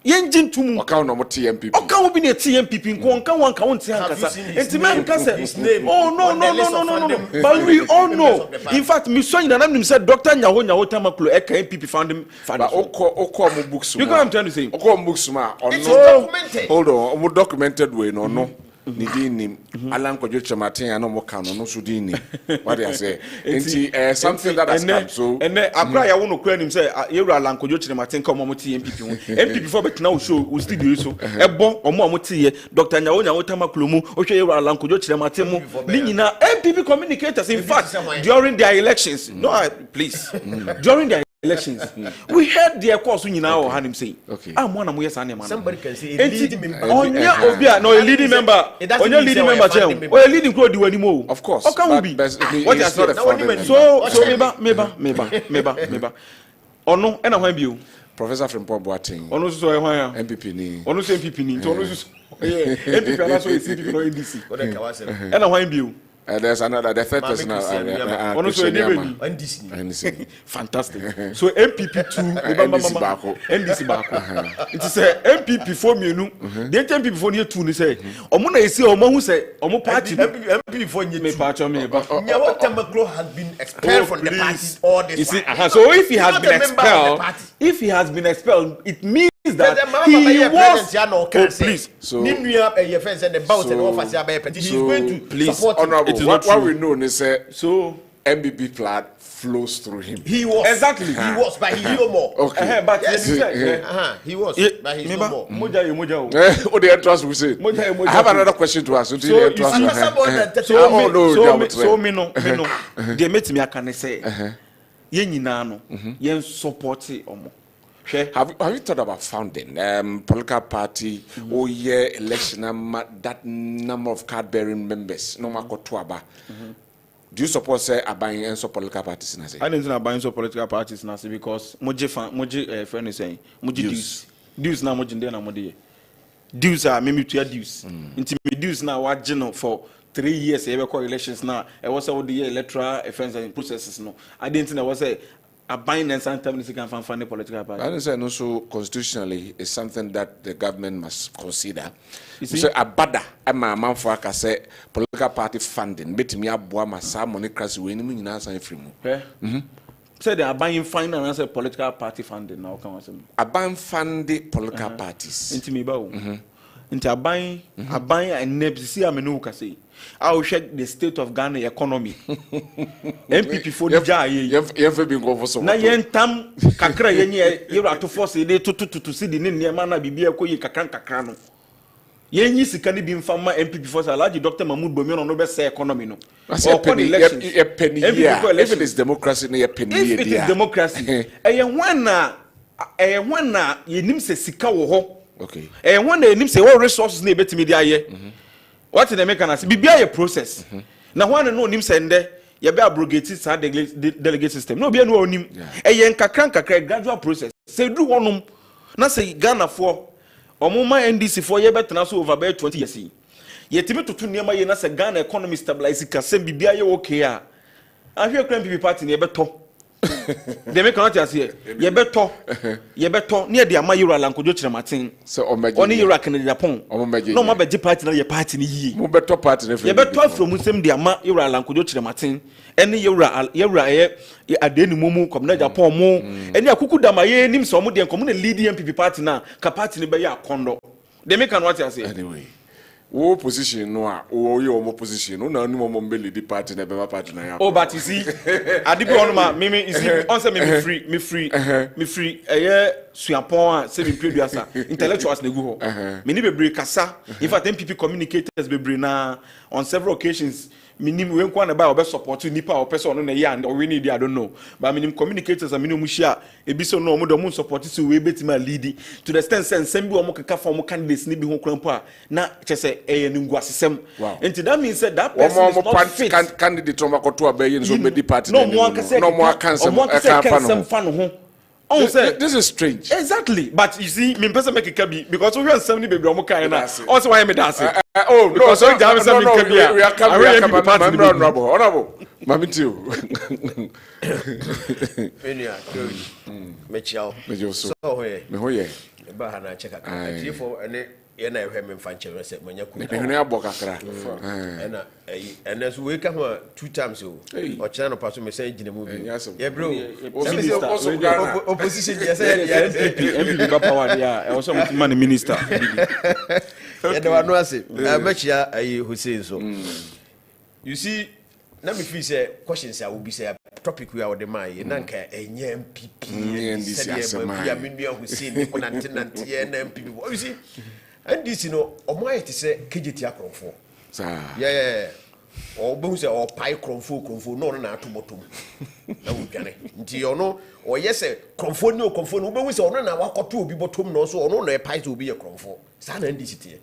yenjin tumu okan no mo TMPP okan wo bi ne TMPP nko okan wan ka won ti hankasa entimen kasa oh no but we all know in fact me so nyina nam said Dr. Nyaho Tamaklo e ka MPP founding father oko mo books you know what I'm trying to say oko mo books ma it's documented hold on mo documented way no ni dinim Alan Kojo Chamatin and no can no so dinim what they say something that has come so and akra ya wono kura nim say you Alan Kojo Chamatin come mo MPP for bet now show we studio so ebo omo tie Dr. Nyaho Tamaklo mu o hwe you Alan Kojo Chamatin mu ni nyina MPP communicators in fact during their elections please during their elections we heard their course nyina o hanim say mo na mo yes ane man somebody can say a leading member onya obia no a leading member onya leading member jam o a leading crowd di wani mo of course o can be what is not a so meba ono ena hwan bio Professor Frimpong Boateng ono so e hwan MPP ni ono so MPP ni to ono so MPP ana so CPP no NDC ena hwan bio there's another the third person fantastic so MPP2 NDC bako it is MPP for mienu the MPP for near 2 ni say omo na esi omo hu say omo party MPP for near me party me ba Nyaho Tamaklo has been expelled from the party all this so if he has been expelled it means that he was please so he's going to please support honorable what we know is so MPP plan flows through him. He was exactly he was but he's no more okay but yes. He was but he's no more moja oh the entrance we say I have another question to ask so me no they met me aka say ye nyina no yen support omo. Have you thought about founding political party or election that number of card bearing members no matter what? Do you support say abuying and so political parties in I don't think abuying so political parties in because moji friend is saying moji dues na moji ndena modi dues are maybe to dues into dues now what general for 3 years ever call elections now it was all the electoral offense and processes no I didn't think there was a buying and sometimes can find a political party. I understand also constitutionally is something that the government must consider. So a bada a man for I say political party funding bet me abua masa money crash when you know some free mo. So they are buying finance and political party funding now come on. A buying funding political parties. Into me bow. Into a buying and nebs see I mean say. I will check the state of Ghana economy. MPP for the jai. You've been going for so na yentam kakra yenye you to force dey to see the name man na bibia ko yi kakra no Yenyi sika ni bi mfa ma MPP for Alhaji Dr. Mahmoud Bomi no be say economy no. Or penny if it is democracy no penny. If it is democracy, when na yenim se sika wo ho. Okay. When na yenim se what resources na betimi dia ye. What they make an as bibia ye process. Na when no nim se nde ye be abrogate sa delegate system. No be no onim. Nkakra gradual process. Se du honum na se Ghana for omuma NDC for ye betena so over 20 years. Yetimi tutu niema ye na se Ghana economy stabilize ka se bibia ye okay a. Ahwe kran PPP party ne beto. They make not as here. Ye beto near the ama Euro lankojo chirematin. So oni Euro kan Japan. No ma be party na ye party ni yi. Mo beto party na ye beto from same the ama Euro lankojo chirematin. Eni Euro ye adeni mumu kom na Japan mo. Eni akuku dama ye nim so mo de kom na lead MPP party na ka party ni be ya kondo. They make an what as here. Anyway. Wo position no a wo ye wo position no na anu mo mbeli di party na be party na ya. Oh but you see adibi on ma me you see on say me free suapon a say me producer intellectuals na gu ho me ni bebre kasa in fact MPP communicators bebre na on several occasions minim we nkwa na ba obe support nipa o person no na ye and we need I don't know but minim communicators and minim share ebi so no mo do mo support so we betima lead to the extent sense bi o mo keka form candidates ni bi ho krampo a na chese ni nguasesem and that means that person is not fit candidate on makoto abaye so be di party no mo cancel fan ho. Oh, this is strange. Exactly, but you see, me person make it be because we have 70 baby omo kai na. Also why me dance? Oh no, so we are coming. Honorable. Mami too. Me chiao. So hoye. Me hoye. Ba ha na check aka. For ene ye na ehwe me mfanche se manya ku. Me hunu aboka kra. And so we come 2 times o chana no paso me say gina movie. Yeah bro. Opposition yes MPP ba power dia e also man minister. Yeah the one no say machia Hussein so. You see na me feel say questions I will be say topic we are the man na nka enye MPP say me nua Hussein ko nante na MPP. You see and this you know omo it say KGT akrofo. Yeah. Or bounce or pie cromfo no na to bottom. Na we dwane. Nti ono or yes cromfo no bounce or na wakoto obi bottom no so ono na pie to be a cromfo. Sa na ndisiti.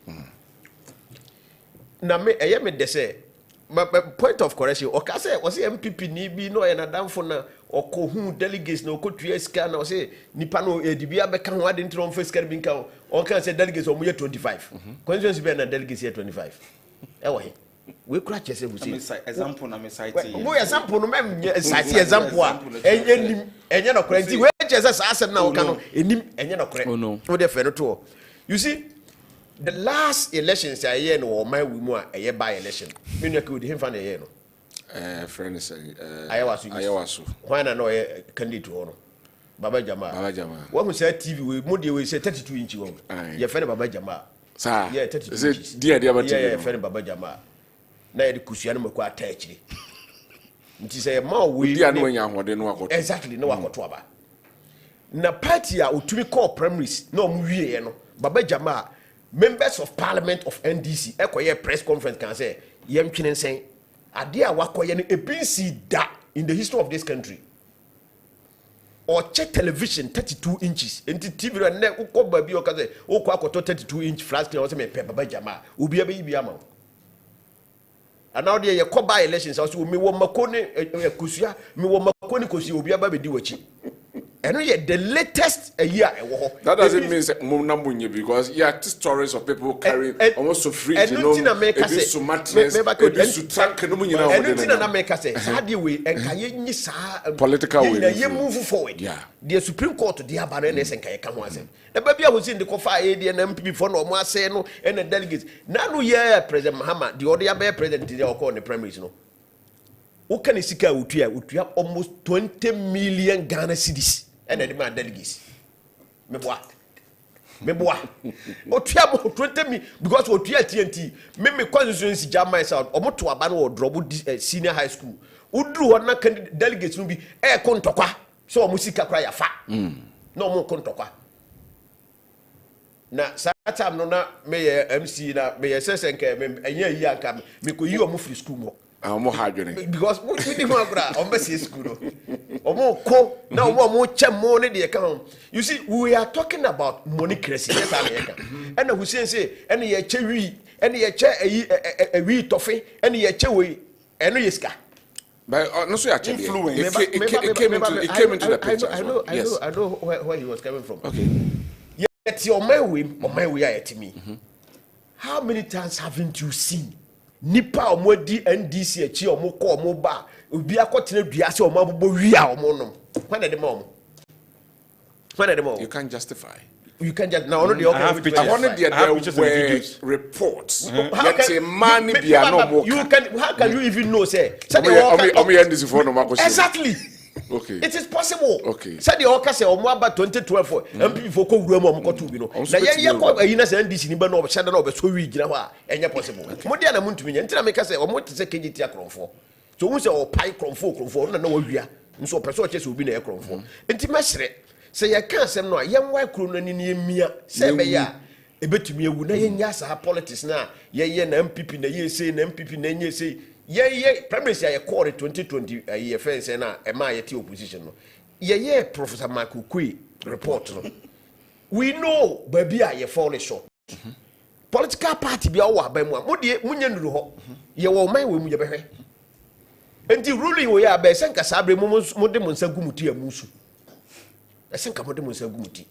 Na me me de say my point of correction o ka say was MPP ni bi no na damfo na okohu delegates na okotua sika na o say nipa no edibi abeka ho ade ntro mfa sika bi nka o kan say delegates o mo ye 25 constituency be na delegates ye 25 ewo he we kura chese bu say example na me cite mo example no mem cite example a enye no kora nti we chese sa asem na o kan no enim enye no kora o de fe no to you see the last elections I hear no my we mu a eye by election me no ka di hemfa na eye no friend say ayawasu why na no candidate ho no Baba Jama what we say TV we mo dey we say 32 inch wo ye fe Baba Jama sir yeah 32 is it dia about yeah fe Baba Jama na ye kusua no mako atachiri nti say ma we dia no nya hode no akoto exactly no akoto aba na party a otumi call primaries na omu wie no Baba Jama members of parliament of NDC ekoye press conference can say yem twene nsen ade a wakoye no ebinsi da in the history of this country or check television 32 inches enti TV na ne ukoba bi o ka say ukọ akoto 32 inch flat screen o say me Baba Jama obi aba yi ama and now there you by elections also me wo makone kusua me wo makone kosi obi aba be di wachi and the latest a year that doesn't mean munambunye because stories of people carrying almost so free you know ebi so mattress ebi so tank no munyina ho and nothing na make say how dey we enkaye nyi sa political will you move forward the Supreme Court dey abare na enkaye ka ho asem na ba bia Hussein dey kofa dey na MPP for no mo ase no and the delegates na no year President Mahama the other be president dey call the primaries no who can sika utua almost 20 million Ghana cedis and the man delegates. Meboa. Otua mo 20 million because otua TNT. Me constituency jam myself. Omo to aba no drop senior high school. Udru ho na delegates no bi kontokwa. So omo sika kra ya fa. No omo kontokwa. Na time no na me MC na me say nke me anya yi anka me ko yi omo free school mo. Omo hadwene. Because we dey mo akura omo see school no. Omo ko na omo chemo ne de ka. You see we are talking about money crazy. Yes I mean. And Hussein say and ye chewi and ye che wi tofe and ye chewi eno yeska. But no so actually influence. It came into the picture. I know where he was coming from. Okay. Yet your my way are at me. How many times haven't you seen nipa omodi NDC echi omoko omoba obi akotene duase omabobo wia omonom when the mom you can't justify. You can't just now. I wanted the reports. How can you even know? Say exactly. Okay. It is possible. Okay. Said the Oka say Omwaba 2012 MP for ko wura mo ko tu bi no. Na ye ko ayina say NDC ni ba no obhye na obso wi gina ho a enye possible. Mo dia na mo ntumi nya ntina me ka say omo te say KGT akromfo. So who say o pai kromfo na wa wia. Nso person o che say obi na e kromfo. Nti mesere say ye kan asem no a ye nwa kro no ni ne emia say be ya ebetumi ewu na ye nya sa politics na ye na MPP na ye say na MPP na nye say ye premise ya call 2020 ye fence na e ma ye ti opposition no ye Professor Michael Kwe report no we know baby ye fall short political party bia wo aban mu a mo de munye nuru ho ye wo man we mu ye behwe enti ruling we ya be senka sabre mo de mo nsa gumuti amusu senka mo de mo nsa gumuti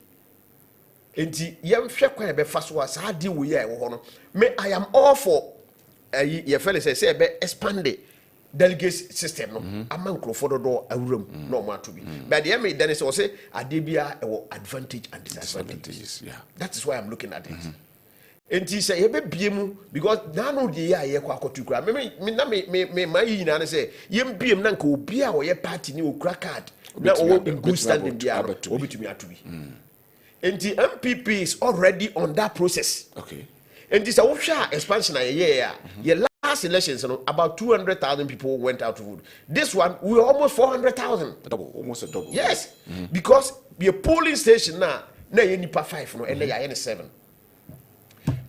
enti ye hwe kwa be fa so a sa de we ya wo ho no me I am all for ye fele say be expand the delegate system no among Crawford do awuram no ma to be but the me then say adebia e advantage and disadvantages. Yeah, that is why I'm looking at it. Enti say ye be biemu because na no de ye kwa akotu kura me my yina na say ye biem na nka obi a ye party ni okura card na o in good standing dia obitumi atubi. Enti MPP is already on that process. Okay. And this expansion a last elections, about 200,000 people went out to vote. This one, we were almost 400,000. Almost a double. Yes, because the polling station now, you nipa 5, and they are 7.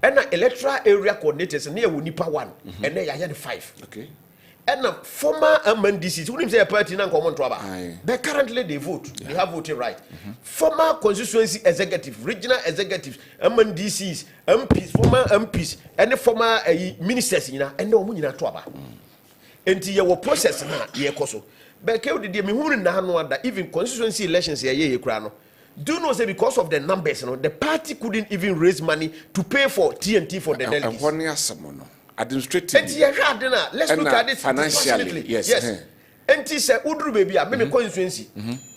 And the electoral area coordinators, and they are nipa 1, and they are 5. Okay. And the former MNDCs, who say a party now common trouble, but currently they vote, they have voting right. Former constituency executive, regional executives, MNDCs, MPs, former MPs, and the former ministers, and no money na trouble. And your process now, ye koso. But Keo did me who know that even constituency elections here, crano. Do you know say because of the numbers, the party couldn't even raise money to pay for TNT for the delegates. Administratively, let's look at it financially. Yes. And say udru baby, maybe constituency.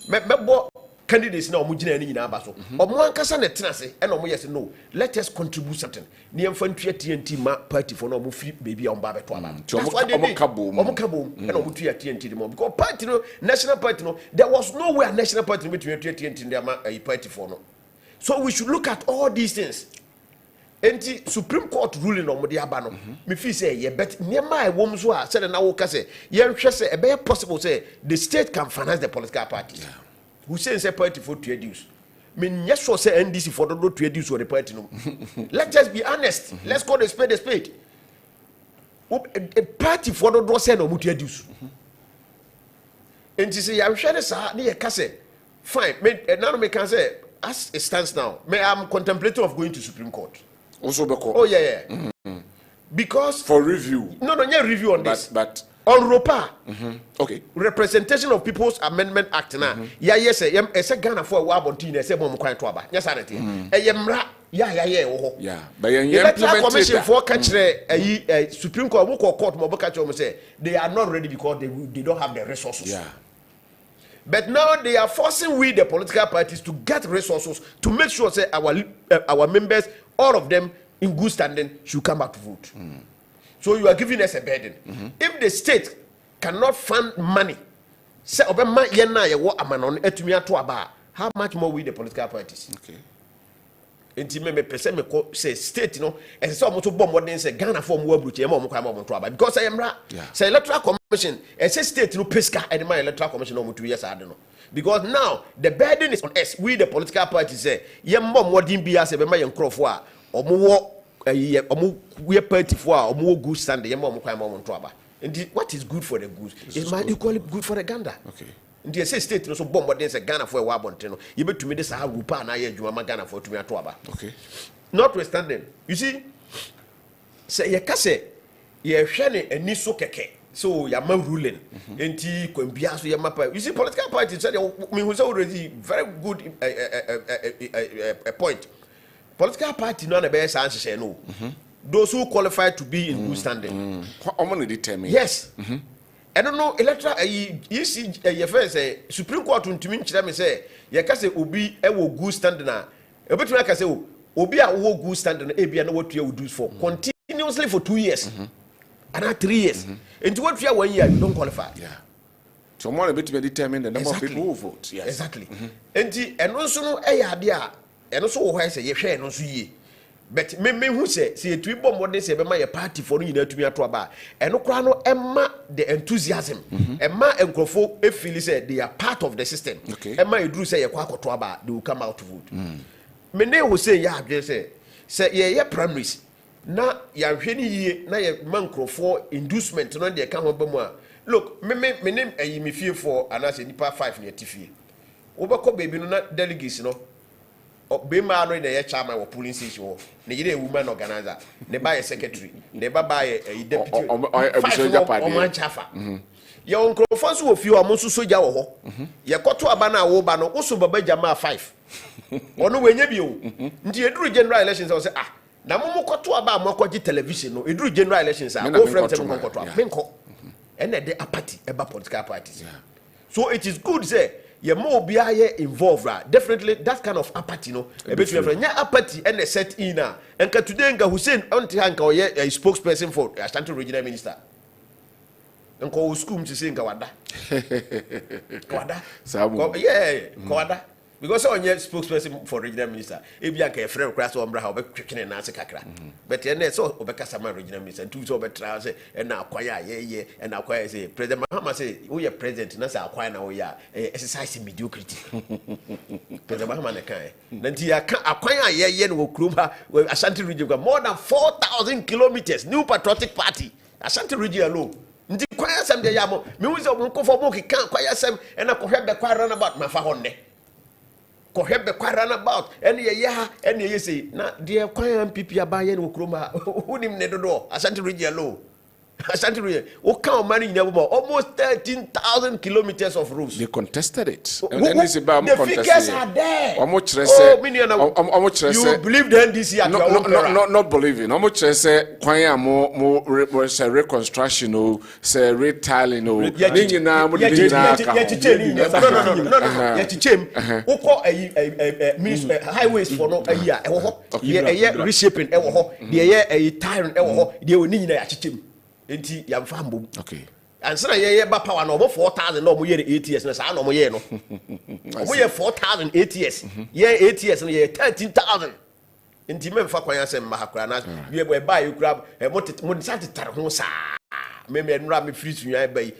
Mebo candidates now mujina any number so. Or one kasa ne tenase, and or yes no. Let us contribute something. Ni infantry TNT party for no free baby on Baba to Abba. That's why they did. Omokabo and Omutu TNT more because party no national party no. There was nowhere national party between TNT in their party for no. So we should look at all these things. Enti Supreme Court ruling on the abano. Me feel say ye bet niema e wom so a say na wo ka say ye hwe say e be possible say the state can finance the political parties. Yeah. Who say party for to reduce. Me yes so say NDC for do to reduce or the party no. Let's just be honest. Let's call the spade a spade. A party for do say no mu to reduce. Enti say ye hwe say na ye ka say fine. Me now me can say as it stands now, me I'm contemplating of going to Supreme Court. Also, oh yeah. Because for review. No, review on this. But on ROPA. Okay. Representation of People's Amendment Act now. Yeah, yes, I Ghana for a wabontin, I say mom quite trouble. Yes, I think. Yeah. But the commission for catch a Supreme Court court Moboka say they are not ready because they don't have the resources. Yeah. But now they are forcing we the political parties to get resources to make sure say our members, all of them in good standing, should come back to vote. So you are giving us a burden. If the state cannot fund money, say Obama yena ye wo amanon etumi ato aba, how much more we the political parties? Okay. Enti me pese me say state no and say omo to bomb modern say Ghana for mo abruche mo kwa mo to aba because I am ra say electoral commission and say state no pesca and my electoral commission no 2 years ade no because now the burden is on us we the political parties say ye mo modern bia say be ma ye nkrofo a omo we party for omo good Sunday yema omo kwama omo to aba. And what is good for the goose is my equally good for the gander. Okay. And the state no so bomb what say Ghana for a wabonte no. You bet to me this how rupa na ye dwuma Ghana for to me to aba. Okay. Notwithstanding, you see, say ye kase ye hwene ani so keke. So ya ma ruling enti kwambia so ya mapa. You see political parties said me who say already very good a point. Political party no na be say no. Those who qualify to be in good standing. How many determine? Yes. I don't know electoral you see your first say Supreme Court ntumi nkyira me say ye ka say obi e wo good standing na e betumi aka say obi a wo good standing na e bia na what you do for continuously for 2 years. And 3 years. Into what year 1 year you don't qualify. Yeah. So more able to determine the number of people who vote. Yes. Exactly. And also no idea and also why say ye share no so ye. But me who say to bomb what they say be my party for you to me to aba. And no kra no emma the enthusiasm. Emma enkrofo e feel say they are part of the system. Okay. Emma edru say ye kwa to aba they will come out to vote. Me ne wo say ya say ye primaries. Na ya hwene yie na ya mankrofo inducement no de ka ho ba mu a look me name ayi me fie for anase nipa 5 na tifie wo ba ko baby no na delegates no be ma no na ya chairman wo polling station wo na yire woman organizer ne ba ye secretary ne ba ye deputy o man chafa ya onkrofo so wo fie o mo so soja wo ho ye koto aba na wo ba no wo so baba jama 5 ono wenye bi o nti eduru general elections o say na momo koto aba amokoji television no eduru general elections go from them koto aba menko and the apathy about political parties. So it is good say ye more be involved definitely that kind of apathy no a bit different apathy and set in and today nga Hussein anti hanka o a spokesperson for Ashanti regional minister nko OWUSU to say nga wada wada because on your spokesperson for regional minister if you can friend class or umbrella be kicking na se kakra but ene so obeka sama regional minister two so betra say na akwaya ye and akwaya say president Mahama say we are president na say akwaya na we ya exercise mediocrity president Mahama na kan na nti ya kan akwaya ye no krum ha Ashanti region more than 4,000 kilometers new patriotic party Ashanti region alone nti kwaya sam de ya mo me wi say mo ko fo mo kan kwaya sam na ko hwebe kwa run about mafa honne ko hebe kwaran about ene ye ha ene ye say na de kwan MPP abaye ne okroma unim ne dodo Ashanti region low Ashanti region o kan mani nyina almost 13,000 kilometers of roads they contested it and this about the figures are there almost you believe the NDC at not believing almost say kwan mo reconstruction o say retiling o nyina mo de nyina ka uko highways for no aya e wo ho ye reshaping e wo ho de ye tiring e wo ho de oni nyina ya chichem enti ya mfa mbom okay ansana ye ba power no 4,000 no mo ye ATS na sa no mo ye no mo ye 4,000 ATS ye ATS no ye 13,000 enti me mfa kwan asem ma hakura na ye boy buy you grab mo decide tar ho sa me nra me free sunwa ba yi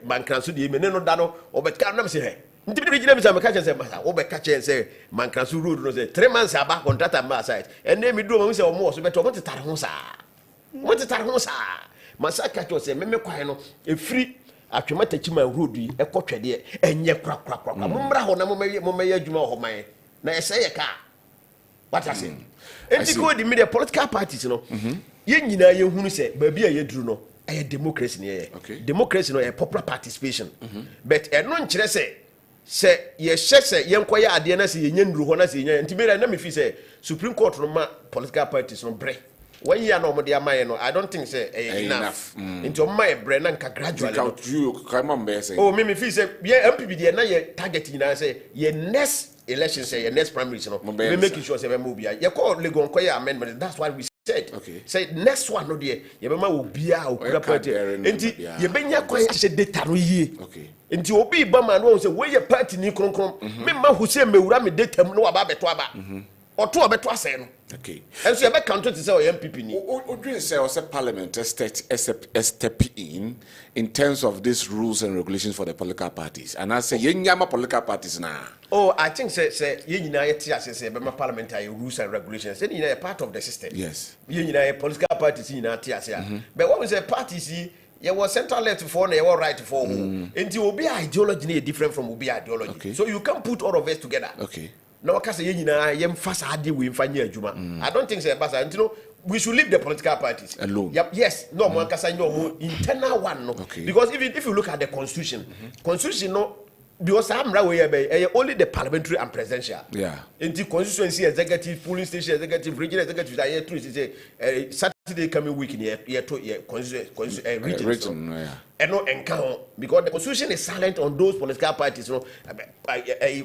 mankan so de me no da no obeka na me say nti bi gina me say me ka che say ma obeka che say mankan so road no say 3 months aba contractor ma site ene me do mo say o mo so beto mo tar ho sa masaka to say me kwan no e free atwemata chima road yi e kotwede enye krakrakra mommra ho na momeye adwuma ho man na ese ye ka what I say enti ko di media political parties no ye nyina ye hunu say ba bia ye duru no e democracy ne ye democracy no e popular participation but e no nkire say ye hye ye nkoye ade na say ye nyanduru ho na say ye enti media na me fi say Supreme Court no ma political parties no bre when you are no more no, I don't think say enough. Into my brain and gradually. You come on, say. Oh, me feel say yeah, MPP dey na ye targeting na say ye next election say ye next primaries no. We making sure say we move here. Ye call Legon Koya amendment. That's why we said. Okay. Say next one no there. Ye be ma obia okura party. Enti ye benya Koya say data no yie. Okay. Enti obi ba man no say we ye party ni kronkron. Me ma Hussein mewura me data no aba beto aba. or two beto asay no. Okay. And so you be counted to say MPP ni. Odwin say also Parliament step in terms of these rules and regulations for the political parties. And I say yenyama political parties now. Oh, I think say you know say parliamentary rules and regulations. Say you know part of the system. Yes. You know political parties you know but what we say parties you was central left for and you were right for and you be ideology different from be ideology. Okay. So you can put all of us together. Okay. No case you know yem fast hard we mfanye adwuma. I don't think say basa you know we should leave the political parties alone. Yep, yes, no more kasa no internal one no. Okay. Because even if you look at the constitution, constitution no because only the parliamentary and presidential. Yeah. In the constituency executive, police station executive, regional executive, that year say Saturday coming week in year region. Yeah. And no encounter because the constitution is silent on those political parties. You know,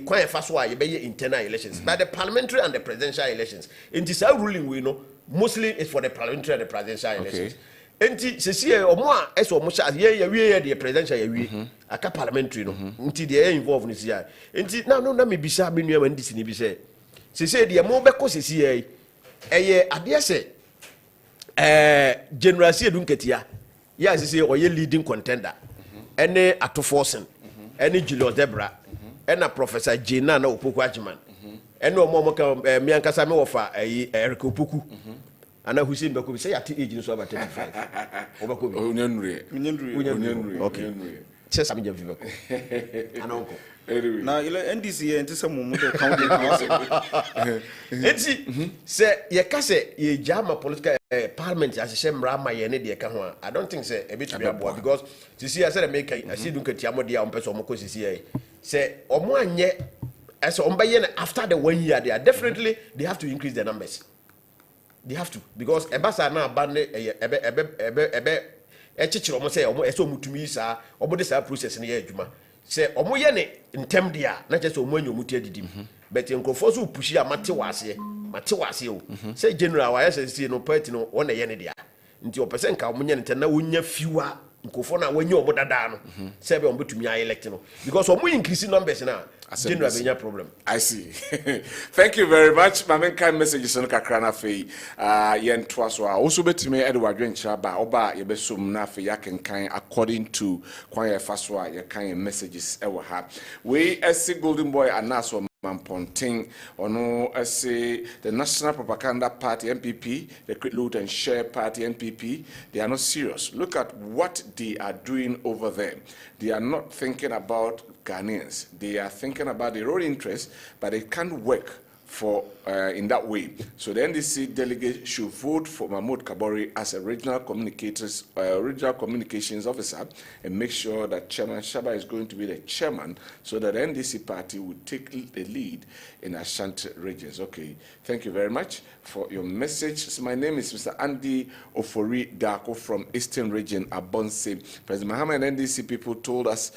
quite fast why you be internal elections, but the parliamentary and the presidential elections. In this ruling, we know mostly it's for the parliamentary and the presidential elections. Enti sesi omo a eso omo sha ye we the presidential ye aka parliamentary no nti dey involve ni sia enti na me bisa me nua ndisi ni bi se sesi dey mo be ko sesi ye eye ade se general Siedu Nketia ya sesi oye leading contender ene Ato Forsen ene Julius Debra ene Professor Jena na Opoku Ajiman ene omo ka me ankasa me wofa Eric Opoku ana Hussein Bekobi say at age so about 35 obakobi onyenure okay chesa me jam beko ana onko na ile NDC enti se mumu de count enti say ye ka say ye jama political parliament as shemra ma ye ne de ka ho I don't think say e bit be abo because sisi I said make I see Dunke Tiamo dia on person mo ko sisi say omo anye as on baye after the 1 year they are definitely they have to increase the numbers. They have to because ebasa na abande ebe echichiro mo say omo eso mutumi sa omo de sa process na ye adwuma say omo ye ne ntem dia na che say omo anyo muti adidim but enkofo so pushi amate wase o say general wa say no party no wona ye ne dia nti opese nka omo nye ntem na wonya fiwa nkofo na wonya omo dada no say be omo betumi ay elect no because omo increase numbers na general be nya problem. I see. Thank you very much. My main kind messages on Kakrana Fee. Yen twas wa also betime Adwenkyere ba oba ye besum na fe yakenkan according to kwanya faswa ye kan messages e wa ha. We as Golden Boy anaso Mamponting ono say the National Propaganda Party NPP, the Create Loot and Share Party NPP, they are not serious. Look at what they are doing over there. They are not thinking about Ghanaians. They are thinking about their own interests, but they can't work for in that way. So the NDC delegate should vote for Mahmoud Kabori as a regional communications officer and make sure that Chairman Shaba is going to be the chairman so that the NDC party will take the lead in Ashanti regions. Okay, thank you very much for your message. So my name is Mr. Andy Ofori Dako from Eastern Region, Abonse. President Mahama and NDC people told us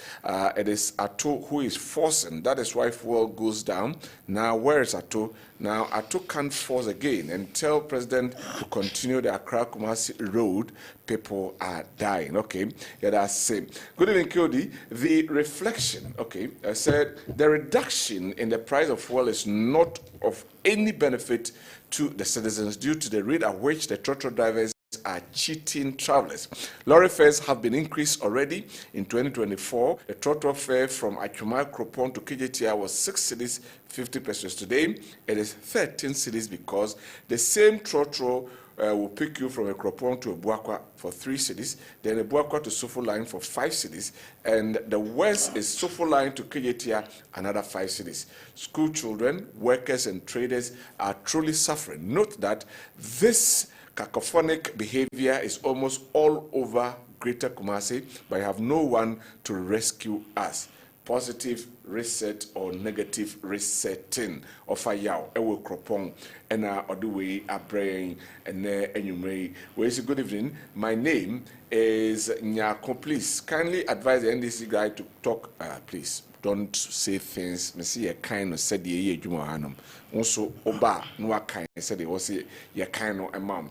it is Ato who is forcing. That is why fuel goes down. Now, where is Ato? Now, Ato can't force again and tell President to continue the Accra-Kumasi road. People are dying. Okay, yeah, that's same. Good evening, Kodi. The reflection, okay, I said the reduction in the price of fuel is not of any benefit to the citizens due to the rate at which the trotro drivers are cheating travelers. Lorry fares have been increased already in 2024. The trotro fare from Achuma Kropon to KJTR was 6 cedis 50 pesos. Today, it is 13 cedis because the same trotro will pick you from a Kropon to a Buakwa for 3 cedis, then a Buakwa to Sofo line for 5 cedis, and the west is Sofo line to KJTR, another 5 cedis. School children, workers, and traders are truly suffering. Note that this cacophonic behavior is almost all over Greater Kumasi, but I have no one to rescue us. Positive reset or negative resetting of a yaw, ewe kropong, and oduwe abrain and enyumrei. Well, good evening. My name is Nyako. Please kindly advise the NDC guy to talk, please. Don't say things. Me see a kind of said ye juma hanum. Also oba no kind said it was ye kind of a mom.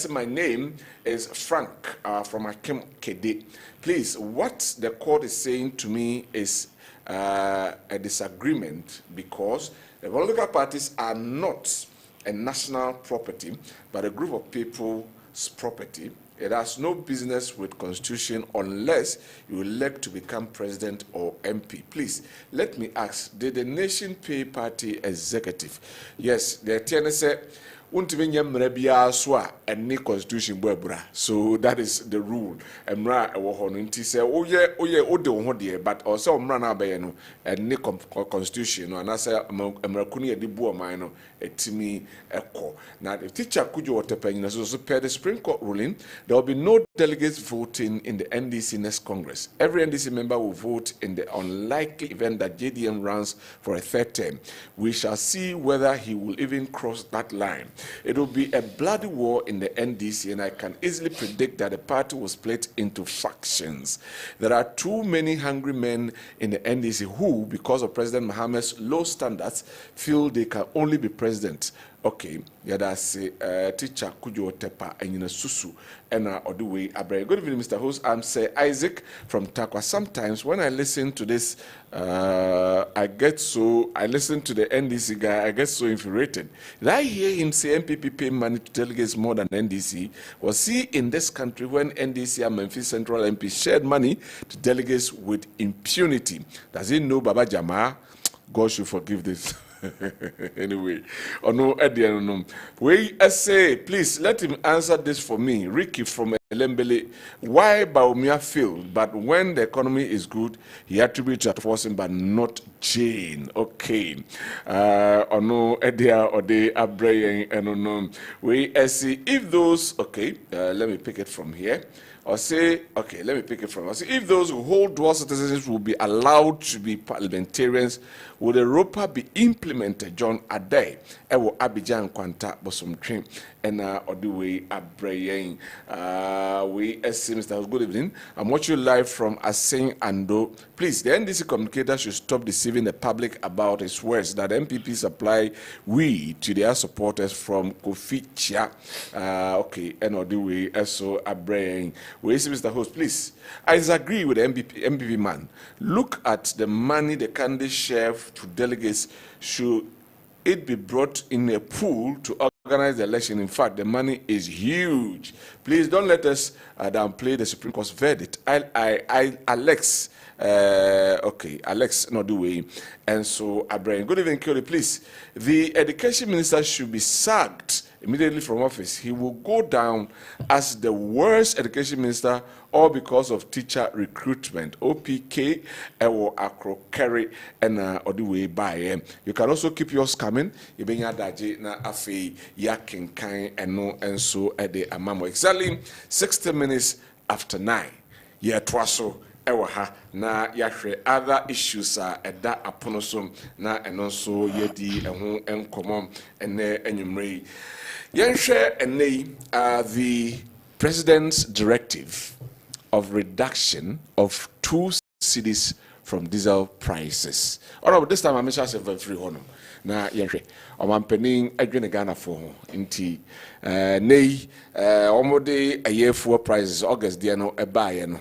My name is Frank from Akim Kede. Please, what the court is saying to me is a disagreement because The political parties are not a national property, but a group of people's property. It has no business with constitution unless you elect to become president or MP. Please, let me ask, did the nation pay party executive? Yes, the TNS Untivinya mrebia swa any constitution bwebra. So that is the rule. Emra ewohono nti se oye ode wo ho de but also omra na abaye no any constitution no anase emra kunu ye di bu oman no etimi eko. Now the teacher kujo otepanyina so per the Supreme Court ruling there will be no delegates voting in the NDC next Congress. Every NDC member will vote in the unlikely event that JDM runs for a third term. We shall see whether he will even cross that line. It will be a bloody war in the NDC, and I can easily predict that the party will split into factions. There are too many hungry men in the NDC who, because of President Mohammed's low standards, feel they can only be president. Okay, yeah, that's teacher Kujo Tepa and Susu and Oduwe Abre. Good evening, Mr. Host. I'm Sir Isaac from DANKWAH. Sometimes when I listen to this, I listen to the NDC guy, I get so infuriated. Did I hear him say MPP pay money to delegates more than NDC? Was he in this country when NDC and Memphis Central MP shared money to delegates with impunity? Does he know Baba Jama? God should forgive this. Anyway, no, we say, please let him answer this for me. Ricky from Elembele, why Baumia failed, but when the economy is good, he attributes that forcing, but not Jane. Okay. No, Edia or de Abraying, and no, we see if those, okay, let me pick it from here. Or say, okay, let me pick it from. Or say, if those who hold dual citizens will be allowed to be parliamentarians, would the ROPA be implemented? John Ade, Ewo Abidjan Kwanta Bosom Trim, and Oduwe Abraying. We see Mr. Good evening. I'm watching live from Aseng Ando. Please, the NDC communicator should stop deceiving the public about his words that MPP supply weed to their supporters from Kofi Chia. Okay, and Oduwe Eso Abraying. We see Mr. Host, please. I disagree with the MPP man. Look at the money the candidates share to delegates. Should it be brought in a pool to organize the election? In fact, the money is huge. Please don't let us downplay the Supreme Court's verdict. Alex, Alex, not the way. And so, Abraham, good evening, Kyori, please. The education minister should be sacked immediately from office. He will go down as the worst education minister, all because of teacher recruitment. OPK, Ewo Akro Kerry, and Oduwe Baye. You can also keep yours coming. Ibenya Daji na Afi Yakin Kain and no and so at the Amamo. Exactly 60 minutes after 9. Yeah, twaso. Ewaha na yahwe other issues are eda aponosom na eno so yedi eho enkomom ene enyumrei yenhwe ene the president's directive of reduction of 2 cedis from diesel prices. All right, this time I'm sure say free hono na yenhwe omampanin adwene Ghana for nti nei omode ayefuo prices August dia no ebaye no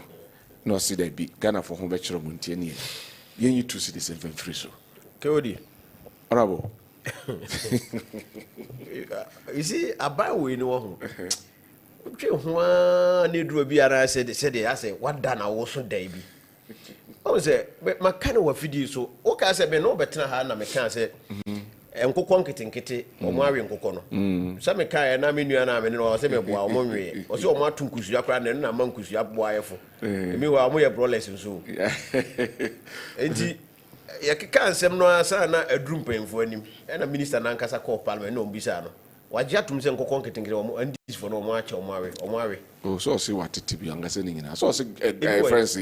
no see that be Ghana for home bachelor Muntiani. You 2 cities and free so. KOD. Honorable. You see, about we know. One need to be I said, I say, what done I also day be. I was say, but my kind of video so okay, I said, no better hand, I can say. Enko konketin kete omwawe nkoko no sa me kai na menu na me no se me boa omonwe o se omwa tunkusu akra na na mankusu aboa yefo emi wa mo ye broles nso enti ya keka nsem no asa na adrum pemfo anim na minister na nkasa call parliament na ombisa no wagye atum se nkoko konketin kete omo andis for no omo acha omwawe oh so see what it be anga se nyina so see friends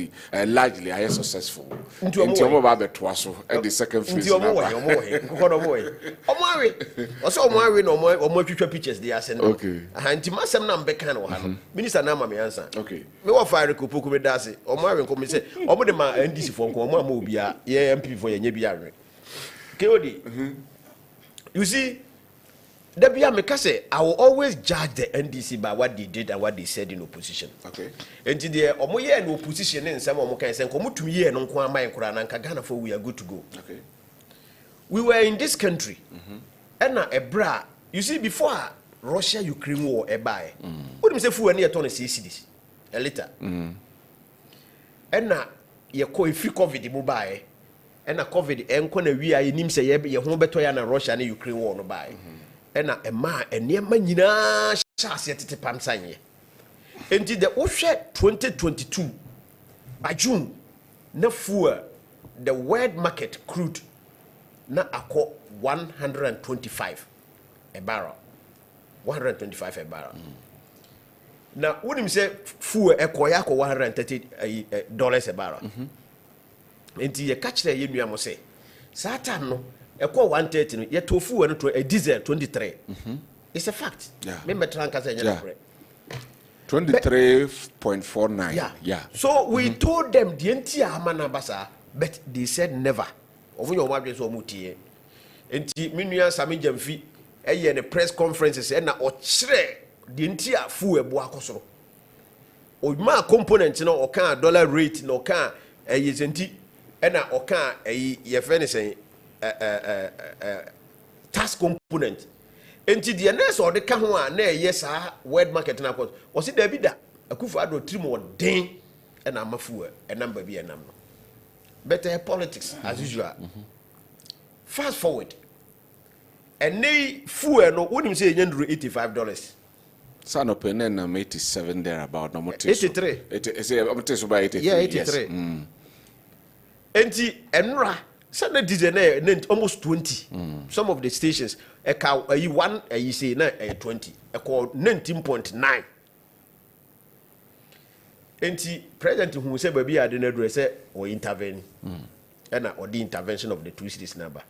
largely are successful nti omo ba beto so at the second phase nti omo we nkoko no omwawe o se omwawe no omo atwitwa pictures dey asend okay nti masem na mbeka na wo ha no minister na ma me answer okay me wo fire ko poku me dase omwawe nko me se omo de ma ndc for nko omo ama obia ye mpp for ye nya bia re KOD you see Debia Mekase, I will always judge the NDC by what they did and what they said in opposition. Okay. And today, Omo ye in opposition in some Omo can say, "Come to me and Uncle Mai Kurananka Ghana for we are good to go." Okay. we were in this country and a bra you see before Russia Ukraine war e buy what do you say fuel near ton cedis a liter and na ye call free covid mo buy and na covid enko na wi ayi nim say ye ho beto ya na Russia na Ukraine war no buy and na e ma enema nyina chase tete pam sanye enti the ohwe 2022 by June na fuel the world market crude na akọ 125 a barrel 125 a barrel na wonim say fuel ekoya akọ $130 a barrel enti ye catch ye nua mo say satan no ekọ 130 no ye to fuel no to a diesel 23 it's a fact me metran ka say nyana pre 23.49 yeah so we told them the entire amana basa but they said never ovu your wadwe so mutie enti menua sami jamfi eye ne press conferences na o kire the entire fu ebo akosoro o ma component no o kan dollar rate no kan eye senti na o kan eye ye fe ne sen tax component enti the next or the ka ho a na eye sa world market na cost o si da bi da akufu ado trimo den na amafu e number bi e nam no better politics as usual fast forward and they fuel no wouldn't say $85 son of pen and 87 there about no more 83 it is about 83 yeah 83 enti enra sana diesel almost 20 some of the stations a cow a one you say na 20 a call 19.9 enti president who say baby I didn't address or intervene and or the intervention of the 2 cities number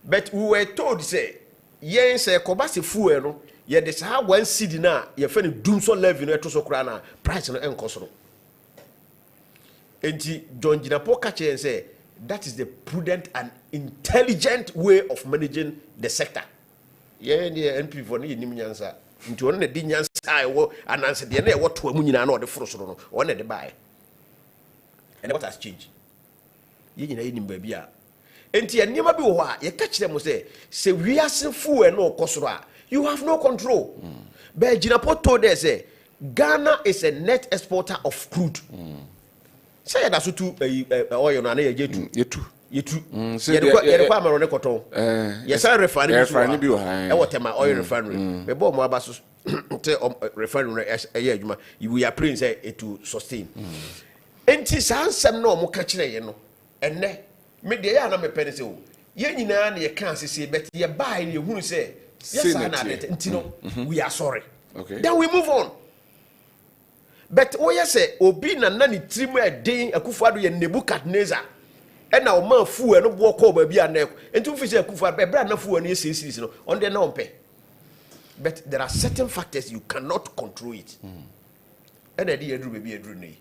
but we were told say yen say kobase fuel no ye de sa 1 cedi na ye fe ne dumso levy no eto so kra na price no enkoso enti John Jinapo catch and say that is the prudent and intelligent way of managing the sector ye ne NP for ne nim nyansa nti on na di nyansa ai wo ananse de na e wo to amu nyina na o de forosoro no on na de buy and what has changed ye nyina yinim ba bia enti enima bi wo ha ye ka kire mo say we ase fuel no okosoro a you have no control but Jinapo told us say Ghana is a net exporter of crude say that so to oil no na ye yetu ye kwa amaro ne koton yes I refinery bi wo ha e wotema oil refinery me bo mo abaso te refinery e adwuma we are praying say it to sustain enti sansem na o mo ka kire ye no enne me de ya na me pene se o ye nyina na ye kan sese bet ye buy na ye hunu say yes na enti no we are sorry okay then we move on but o ye say obi na ni trimu e den Akufo-Addo ye Nebukadnezar ena o ma fuel no bo ko ba bia na enti fi say Akufo-Addo bra na fuel no ye series no on de na on pe but there are certain factors you cannot control it ena de yedru be bi yedru nei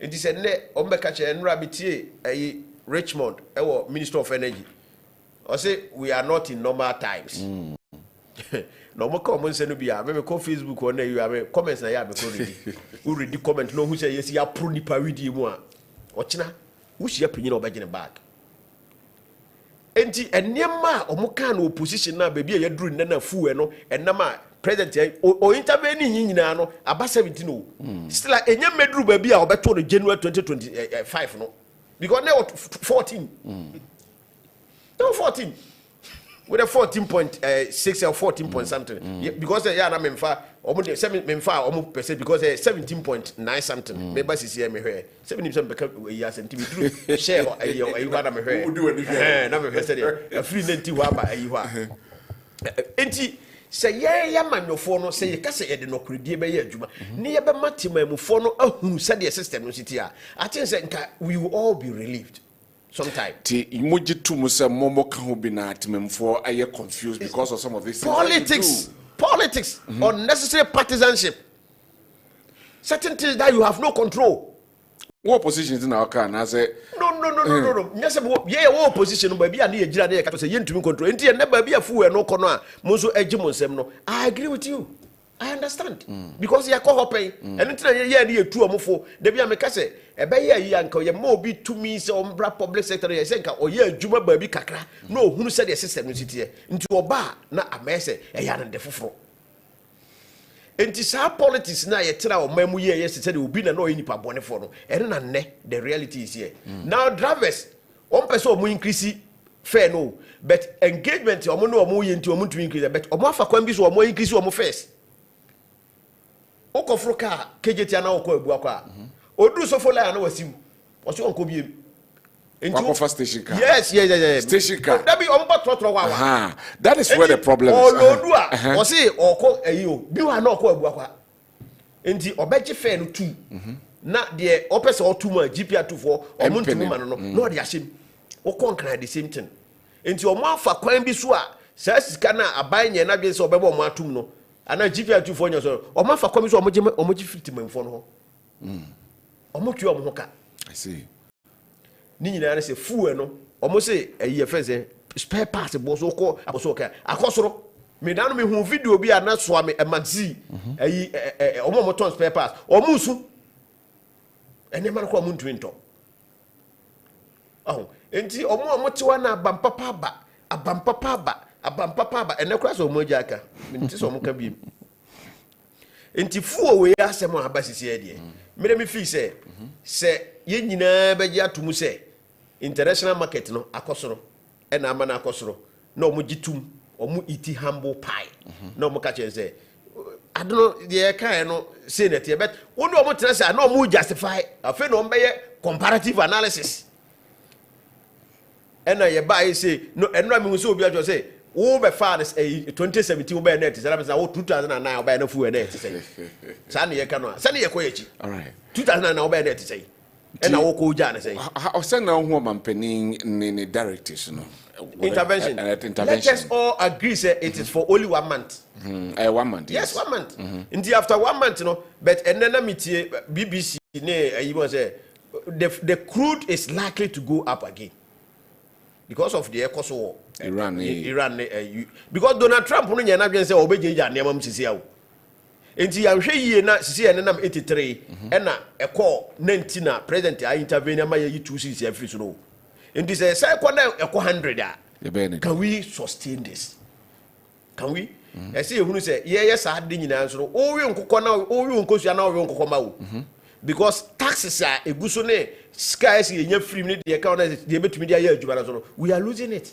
enti say ne o mbeka che nra bitie ayi Richmond ewo Minister of Energy I say we are not in normal times no mo come say no bia me ko Facebook on you have comments na ya be ko ready who read the comment no who say yes ya pro nipa read mu a o kina who share pinyi na obagine back enti enema o mo kan opposition na baby ya duru na fu no enam a president o intervene nyina no aba 17 no still enya meduru baby a obeto no January 2025 no because now 14 no 14 with a 14.6 or 14 point something because yeah na memfa almost 7 memfa almost percent because 17.9 something maybe see here me here 70% beka ya centimeter share ayi wa na me here na me say there free nenti wa ba ayi wa enti say ya manyofo no say ka say de no kredie be ya adwuma ne ye be matemamufo no ahunu say the system no city a I think say we will all be relieved sometime ti imoji tu musa momo ka ho bi na atemamfo aye confused because of some of these politics unnecessary partisanship certain things that you have no control what positions in our car na say no nyase ye what position no ba bia na ye gira na ye ka say ye ntumi control enti ye na ba bia fu we no kono a mo so agi mo nsem no I agree with you I understand. Because you are called pay, and until you two or more, the be a mecase, a bay yanko, you more be to me so public secretary, or ye Juma baby kakra. No, who said the system is here into a bar, not a mess, a yarn and the fufro. And this our politics now, you tell our memu yes, said it will be no any pabone for no, and ne, the reality is here. Now, drivers, one person will increase fair no, but engagement, or more into a moon to increase, but or more for quambis or more increase or more face. Okofroka KJT ana okọ ebuakwa odu so fola na wasim o so onko biem into first station car. Yes station car that be omba trotro wa that is where the problem is odu a o say okọ eyi o bi wa na okọ ebuakwa enti obeje fe no tu na de opese otu ma GPR 24 omuntu ma no no de ahyem okọ nkran the same thing enti omo afa kwan bi so a sa sika na aban nye na bi se obebo omo atum no ana GPR 24 nyoso o ma fa komiso omoji 50 manfo no ho omotu omo ka I see ni nyina na se fuel no omo se eyi feze spare parts bo so ko aboso ka akosoro me dan me hu video bi ana so am e magazine eyi omo moton spare parts OWUSU ene ma ko omo ntwento enti omo tiwa na abampapa ba ene kwa so moja aka nti so mo ka bi enti fuo we asem abasisi e de mere me fi se ye nyina be ya tumu se international market no akosoro e na ama na akosoro na omo gitum omo iti humble pie na omo ka chense adono de kan no say net e bet wonu omo tena se na omo justify afi no omo be comparative analysis ena ye ba e say no enra me hu se obi ajo say wo be fathers 2017 wo be net say na wo 2009 wo be na fu net say sa na ye ka no sa na ye ko yechi all right 2009 wo be net say ena wo ko ja na say o say na ho mampanin ni directives no intervention. Let us all agree say it is for only 1 month 1 month yes 1 month until after 1 month no but enena metie BBC ne you want say the crude is likely to go up again because of the ECOWAS war. Iran because Donald Trump no nya na dwen say obejeja ne mam sisi awo enti ya hwe yie na sisi ene nam 83 ena eko 90 na president I intervene ma yi 2 sisi afri so no enti say eko na eko 100 a can we sustain this can we say ehunu say ye sa ade nyina so o wi nkokọ na o wi nkosu na o wi nkokọ ma wo because taxes are eguso ne skies ye free ne de ka na de betumi de aye adwuma na so no we are losing it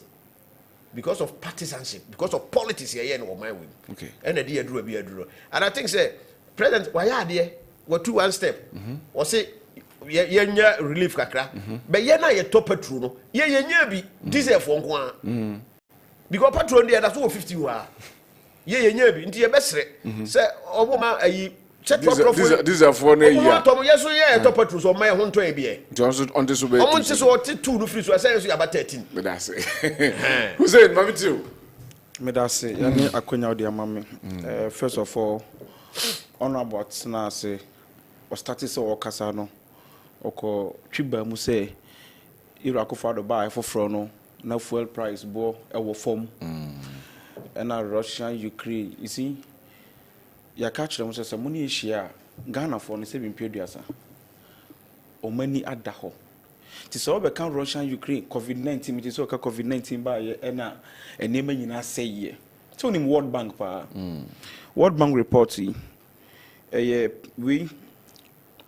because of partisanship, because of politics here in my way. Okay. And the dear drew be a drew. And I think say President why are there were 2 1 step. Or say ye relief kakra. But ye na ye top petrol no. Ye bi diesel for nko because petrol there that's over 50 wa. Ye bi nti ye besre. Say oboma ayi These are for a year. Yes, yeah, top petrol so my home to be. Johnson on this way. I want to so 2 no free so I say you about 13. But that's it. Who said mami too? Me that's say yani akonya odi amame. First of all, honorable na say o started so okasa no. Oko twiba mu say Iraq for the buy for fro no na fuel price bo e wo form. And Russia Ukraine, you see ya catch them say money Asia Ghana for ne 7 peduasa o mani adaho ti so be kan Russia Ukraine COVID-19 mi ti so ka COVID-19 ba ye na enema nyina say ye so nim World Bank pa World Bank report we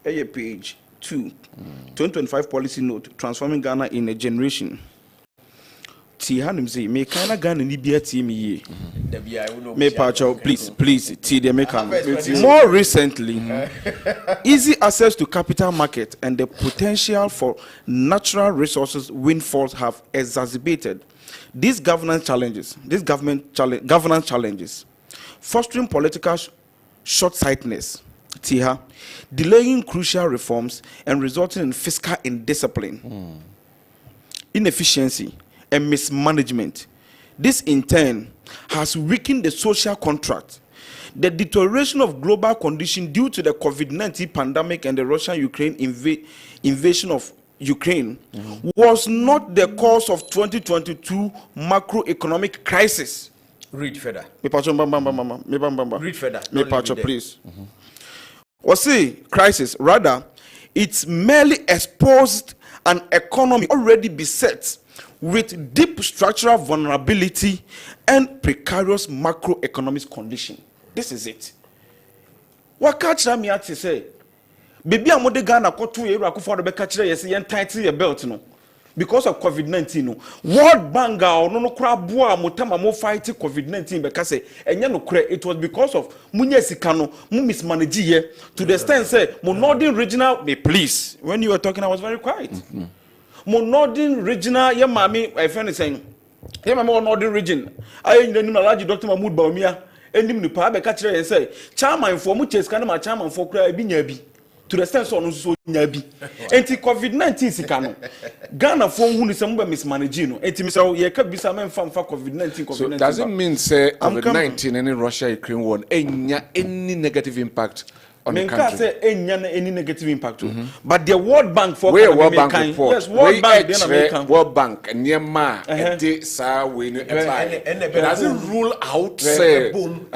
page 2 2025 policy note transforming Ghana in a generation. Ti hanim say me kana Ghana ni bia ti me ye me pacho please ti dey make am more recently easy access to capital market and the potential for natural resources windfalls have exacerbated these government challenges fostering political short-sightedness delaying crucial reforms and resulting in fiscal indiscipline inefficiency and mismanagement. This in turn has weakened the social contract. The deterioration of global conditions due to the COVID-19 pandemic and the Russian-Ukraine invasion of Ukraine was not the cause of 2022 macroeconomic crisis. Read further. Me pacho bam. Read further. Me pacho, please. Crisis. Rather, it's merely exposed an economy already beset with deep structural vulnerability and precarious macroeconomic condition. This is it. What catch me at say? Baby, I'm going to Ghana for the catch and tighten your belt no. Because of COVID-19 no. World Bank no crab boa mutama mo fight COVID-19 because it was because of munyesikano mu mismanage here to the extent say mo northern regional me please when you were talking I was very quiet. Mo northern regional ye mami my friend is saying ye mami northern region ayi ni Alhaji Dr. Mahmood Bawumia endim ni pa be catch and say chairman for mu chase kan ma chairman for kra bi nya bi to the sense on so nyabi enti COVID-19 sikano Ghana for hu ni sem be mismanage no enti misa ye ka bisa men fa COVID-19 so does it mean say COVID-19 any Russia Ukraine war enya any negative impact on the country? Say any negative impact but the World Bank for World Bank report yes World Bank dey American World Bank nyema e sa we no does it rule out say boom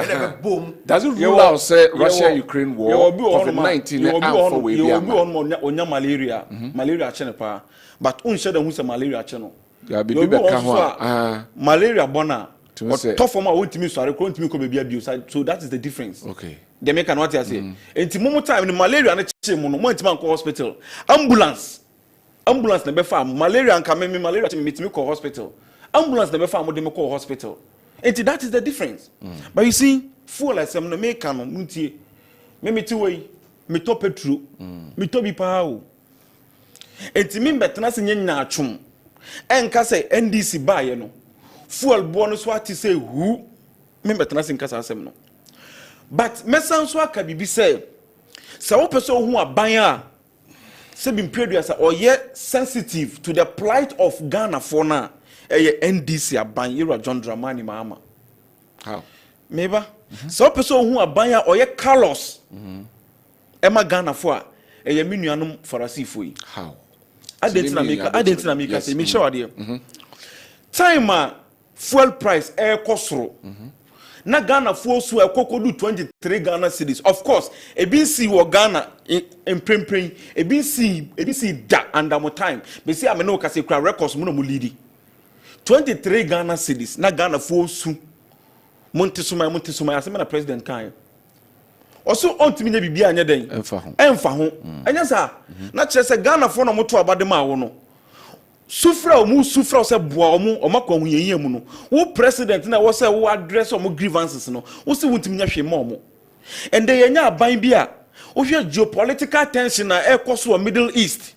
does it rule out say Russia Ukraine war COVID-19 and for we be onya malaria chenepa but unshare the hu say malaria cheno ya be ka ho malaria bona tough form won't so won't ko be abuse so that is the difference. Okay. They make an what you say. Enti mumu time in malaria na che mu no mo go hospital. Ambulance na be farm malaria and come me malaria me call hospital. Ambulance na be farm dem call hospital. Enti that is the difference. But you see full like some no make am muntie. Me ti wey me to petrol. Me to bi pa o. Enti me betena se nyanya atwom. Enka say NDC ba ye no. Fuel bonus what say who me betena se nka sa asem no. But mesan so aka bibi say wo person hu aban a say been producer or yet sensitive to the plight of Ghana for na NDC aban Ira John Dramani Mahama. How? Meba so wo person hu aban a or yet Carlos Emma Ghana for me nuanom farasifo yi. How? Adentina make say me sure there. Time fuel price kosoro. Na Ghana force ekokodu 23 Ghana cedis. Of course, ebinsi wo Ghana in prempren, ebinsi da under mo time. Be say ameno ka se kra records mo no mo leadi. 23 Ghana cedis na Ghana force Montesuma asema na president kan. Also ontimi nya bibia anya den. Emfa ho. Anya sa na kire se Ghana for no mo to abade ma wo no. Sufra se boa omakwa huyeyi mu no wo president na wo se wo address omo grievances no wo se wuntimi nya hwe ma omo and they nya aban bi a wo hwe geopolitical tension na ekoso Middle East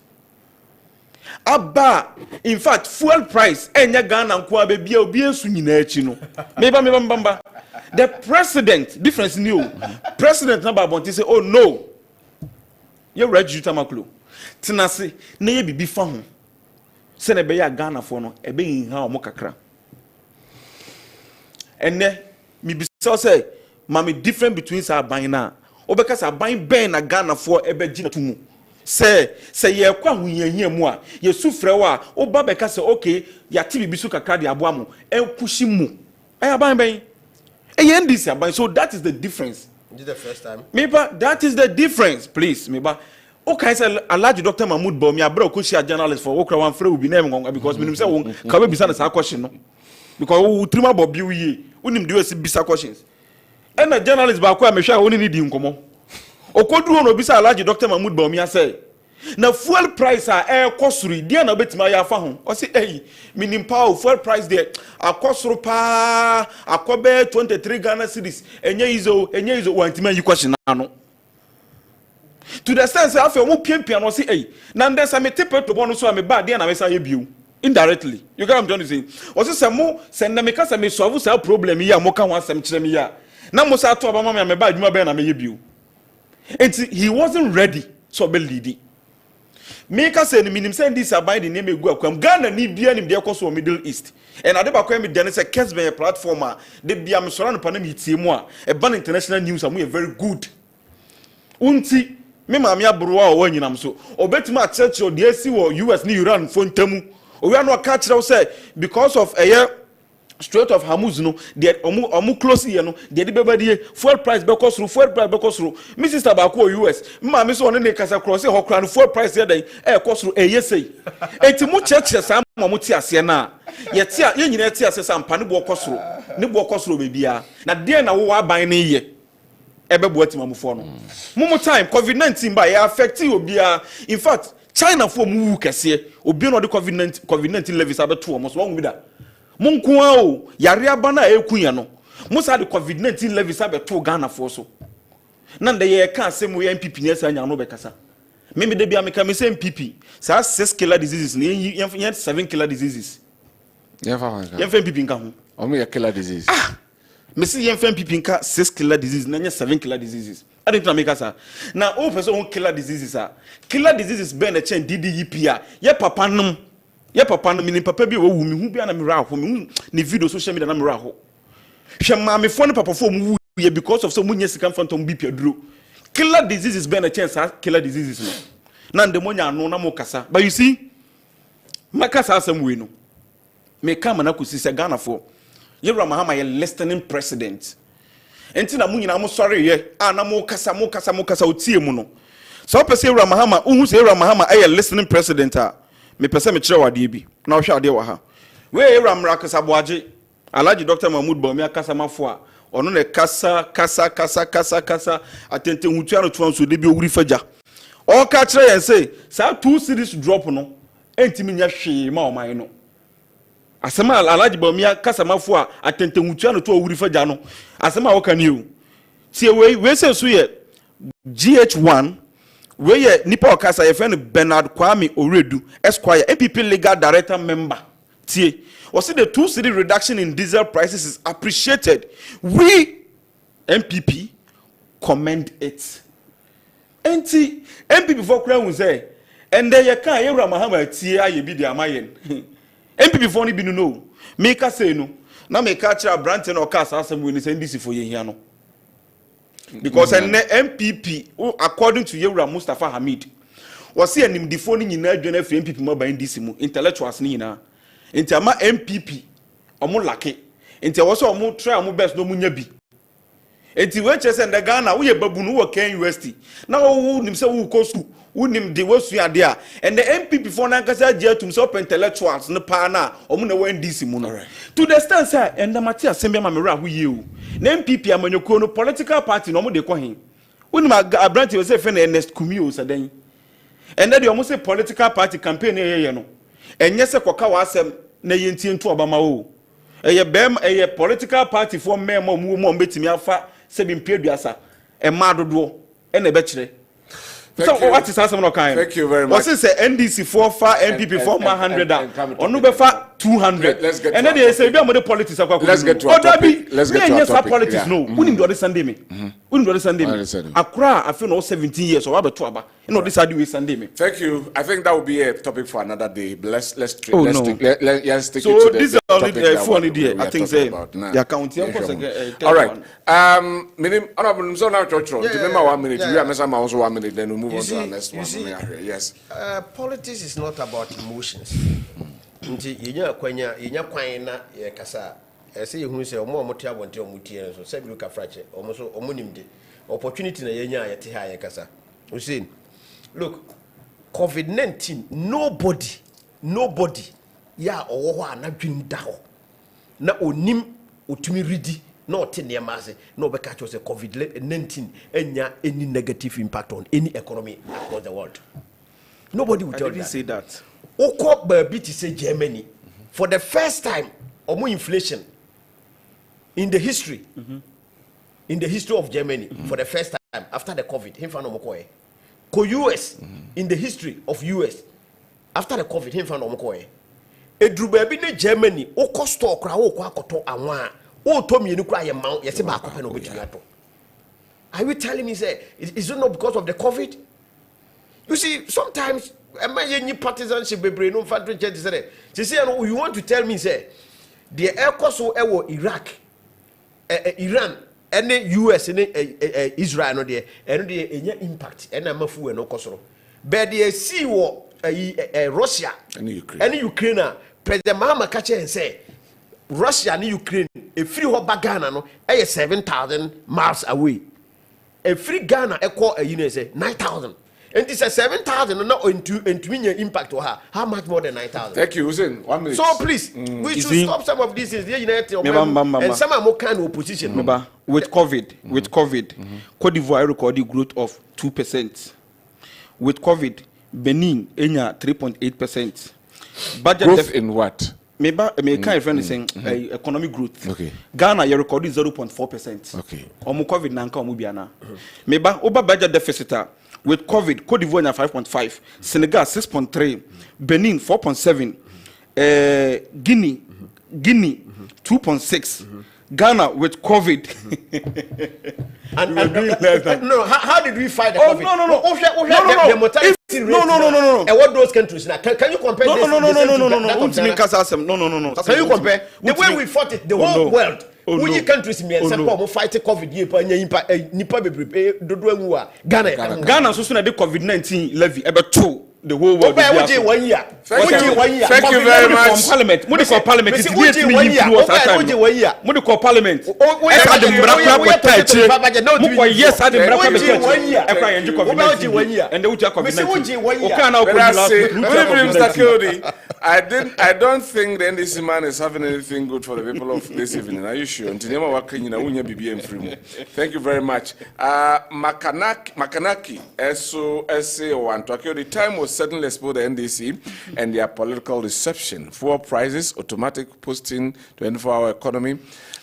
aba in fact fuel price enya Ghana nko abia obi ensu nyina achi no meba the president difference new president na babonti say oh no you register maklo tinase na ye bibi fa ho sene be ya Ghana for no ebe yin ha o mo kakra enne mi bi so say mami different between sa ban na obeka sa ban ben na Ghana for ebe gina tumu say ye kwa hunyanyia mu a ye sufre wa oba beka say okay ya tibi bisu kakra de aboa mu enkushi mu ban ben NDC aban so that is the difference. Is it the first time? Meba that is the difference please meba. Okay, say Alhaji Dr. Mahmood Bawumia abro ko share journalist for okra wan frɛ obi na em because minim say won ka be bisa na sa question no because wo trima bobi wiye unim de we bisa questions and a journalist ba ko a me hwa woni ni di nkomo okodu no bisa Alhaji Dr. Mahmood Bawumia say na fuel price a kosuru dia na betima ya fa ho o say minim pa fuel price there akosuru pa akobe 23 Ghana cedis enye izo wantima yi question na no. To the sense I feel more pian no say na ndesa me tepe to bono so am ba dia na me say biu indirectly you get what I'm trying to say o say mo send na me ka say me solve say problem yi a mo ka ho asem kire me ya na mo say to aba me ba adwuma be na me biu and he wasn't ready so be leading me ka say ni minim say this abide the name egu akwam Ghana ni bia nim de ekoso Middle East and ade ba kwa me de say Kessben platform a de bia me sora no pa na me tie mu a e ban international news am very good unti me maami abrowa o wanyinam so obetima church o de asi wo US ni Iran fontamu o we no ka kire say because of Strait of Hormuz no de omu close here no de beba die fuel price be cost through me sister ba ko US ma me so one ne kasa cross ho kra no fuel price here den cost through yesei enti mu cheche sam ma mu ti ase na ye tia ye nyina ti ase sam pa ne bo cost through be bia na de na wo aban ne ye ebe bo atimamufo no mu time COVID-19 ba ya affect obia in fact China for mu kese obi no de COVID-19 levis abeto omo so won bi da Munkuwa o yare abana ekunya no musa de COVID-19 levis abeto Ghana for so na nde ye ka asemu ye MPP ne sa nya no be kasa me de bia me ka me say MPP sa 6 killer diseases ne ye 7 killer diseases ye fa MPP nka ho o me ye killer disease me say ye MPP nka 6 killer diseases na 7 killer diseases I didn't make us na o person on killer diseases be na chen DDEP a ye papa no mini papa bi wo wu mi hu bia na me ra ho me ni video social media na me ra ho hwe ma me fo ne papa fo mu wu because of so munye sika phantom bi piaduro killer diseases be na chance killer diseases no na ndemonya anu na mo kasa but you see makasa asem we no me come na kusi se Ghana fo Yewra Mahama ye listening president enti na munyina mo sori ye na mo kasa otie mu no so pese Yewra Mahama uhu se Yewra Mahama ye listening president a me pese me kire wade bi na wo hwe ade wa ha we Yewra Mrakasa Boaje Alhaji Dr. Mahmoud Bawumia kasa mafo a ono ne kasa atente hutu ano to anso de bi owuri faja o ka kire yen say sa 2 series drop no enti me nya hwe ma o man no asema Alhaji Bawumia kasa mafo a atente hutu ano to owuri faja no asema wo kan you tie we say so ye GH1 we ye nipa okasa ye friend Bernard Kwame Oredu Esquire MPP legal director member tie or see the 2 cedi reduction in diesel prices is appreciated. We MPP commend it. Enti MPP for crown we say and then you can Yewra Mahama tie aye bi di amayen. MPP for ni bi no make say no na make catch a Branton or cast asem we ni say ndisi for ye here no. Because an MPP according to Yewra Mustafa Hamid was see anim defo ni nyina adwena fi MPP mo ban ndisi mu intellectuals ni nyina enti ama MPP omo lake enti wo so omo try omo best no munya bi enti we chese nda Ghana wo ye babu no wo Ken University na wo nim se wo ko school wo nim de wo su ade a and the MPP for na kasa je atum so intellectuals no pa na omo na wan DC mu no to the stand say and mate asem ma me ra ho ye o na MPP amanyoko no political party no omo de ko hin wo nim abranti we say fe na Ernest Kumio sadan and then omo say political party campaign ye no enye se koka wa asem na yentie ntu obama o eye political party for memo mu betimi afa se bi mpeduasa ma dodo na be kire so what is asem no kan thank you very much what say NDC for fa MPP for 100 onu be fa 200 and then they say be am the politics akwa let's get to our topic let's get to our topic politics no woni do Sunday me woni do Sunday me akra afi no 17 years or abeto aba no this adi Sunday me thank you I think that will be a topic for another day but let's stick so it to the this is only phone idea I think say ya count all right minim honorable so now church remember 1 minute you am sama also 1 minute then we move on to our next one yes politics is not about emotions nti yenya kwan na ye kasa ese yehunu se omo te abonte omutie so se bi ka frache omo so omonimde opportunity na yenya ayete ha ye kasa Hussein look COVID-19 nobody ya owo ho anadwin da ho na onim otumi ridi na otene maase na obeka cho se COVID-19 enya any negative impact on any economy across the world. Nobody will tell you say that. Oko baby to say Germany for the first time omo inflation in the history of Germany for the first time after the COVID him fa no mokoe ko US in the history of US after the COVID him fa no mokoe edru baby ne Germany oko store kra wo ko akoto anwa o to mienu kra ye ma ye se ba akopɛ no betumi ato. Are you telling me say is it not because of the COVID? You see sometimes am I any partisanship bebre no factory church say you want to tell me say the air cost so Iraq Iran and US and Israel no there and the impact and amafu e no kosoro but the see wo Russia and Ukraine President Mahama catch and say Russia and Ukraine, a free hop Ghana, no, 7,000 miles away. A free Ghana, a call a unit, say 9,000. And this is 7,000 not into impact to her. How much more than 9,000? Thank you, Hussein. 1 minute. So please, we should stop some of these things. And some are more kind of opposition. With COVID, Cote d'Ivoire recorded growth of 2%. With COVID, Benin, 3.8%. Budget growth in what? Maybe kind of saying economic growth. Okay. Ghana, you recorded 0.4%. Okay. Omu COVID nanka omu biana. Maybe over budget deficit with COVID, Cote d'Ivoire 5.5, Senegal 6.3, Benin 4.7, Guinea 2.6. Ghana with COVID. and no, how did we fight the COVID? No. The mortality rate. No. And what those countries now? Can you compare this? No. Can you compare the way we fought it? The whole world. Which countries me and some people fight COVID Ghana so soon the COVID-19 levy about 2. The whole world. Thank you very much. Parliament. Parliament. It's Parliament. Yes, I I don't think the NDC man is having anything good for the people of this evening. Are you sure? Thank you very much. Makanaki, the time was certainly exposed the NDC and their political reception. Fuel prices, automatic posting, 24-hour economy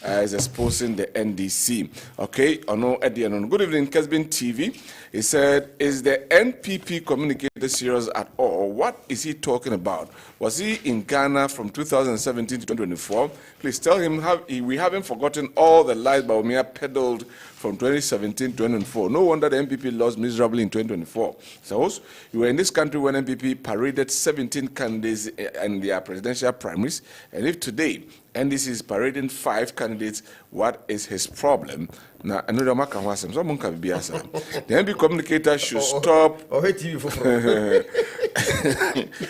is exposing the NDC. Okay, good evening, Kessben TV. He said, is the NPP communicator serious at all? What is he talking about? Was he in Ghana from 2017 to 2024? Please tell him we haven't forgotten all the lies Bawumia peddled from 2017 to 2024. No wonder the NPP lost miserably in 2024. So, you were in this country when NPP paraded 17 candidates in their presidential primaries. And if today NDC is parading 5 candidates, what is his problem? Now, another matter was the NPP communicator should stop.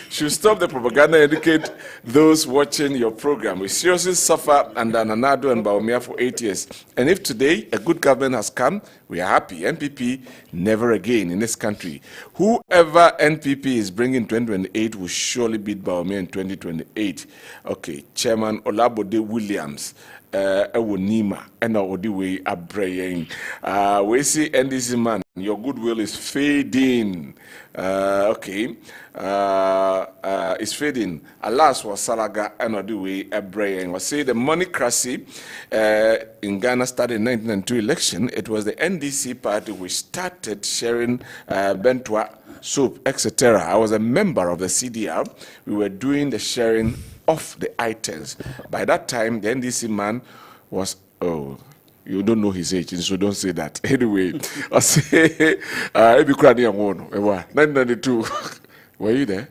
Should stop the propaganda and educate those watching your program. We seriously suffer under Nanado and Bawumia for 8 years. And if today a good government has come, we are happy. NPP never again in this country. Whoever NPP is bringing 2028 will surely beat Bawumia in 2028. Okay, Chairman Olabode Williams. Ewonima and Odiwe Abraying. We see NDC man, your goodwill is fading. It's fading. Alas, was Salaga and Odiwe Abraying. We see the moneycracy in Ghana started in 1992 election. It was the NDC party which started sharing bentwa, soup, etc. I was a member of the CDR. We were doing the sharing of the items. By that time, the NDC man was, you don't know his age, so don't say that. Anyway, I say, 1992. Were you there?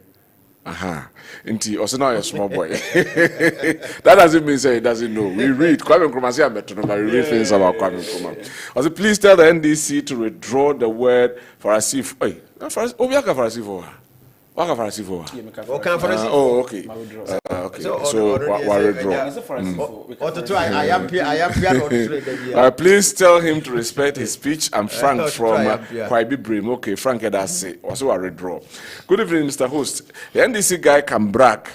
Inti, also now you're a small boy. That doesn't mean say he doesn't know. We read. Kwame Nkrumah say we read things about Kwame Nkrumah. I say, please tell the NDC to withdraw the word for Asif. Okay. Please tell him to respect his speech. I'm Frank from Kwaibi Brim. Okay, Frank Edase. Also, I withdraw. Good evening, Mr. Host. The NDC guy can brag.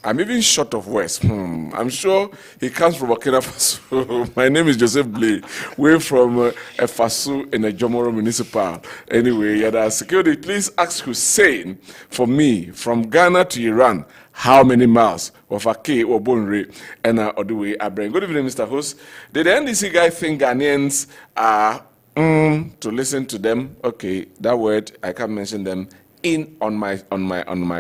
I'm even short of words. I'm sure he comes from Burkina Faso. My name is Joseph Blay. We're from Faso in a Jomoro municipal. Anyway, Yada Security, please ask Hussein for me from Ghana to Iran. How many miles? Of Ake or Bonre and Odiwe Abraham. Good evening, Mr. Host. Did the NDC guy think Ghanaians are to listen to them? Okay, that word I can't mention them on my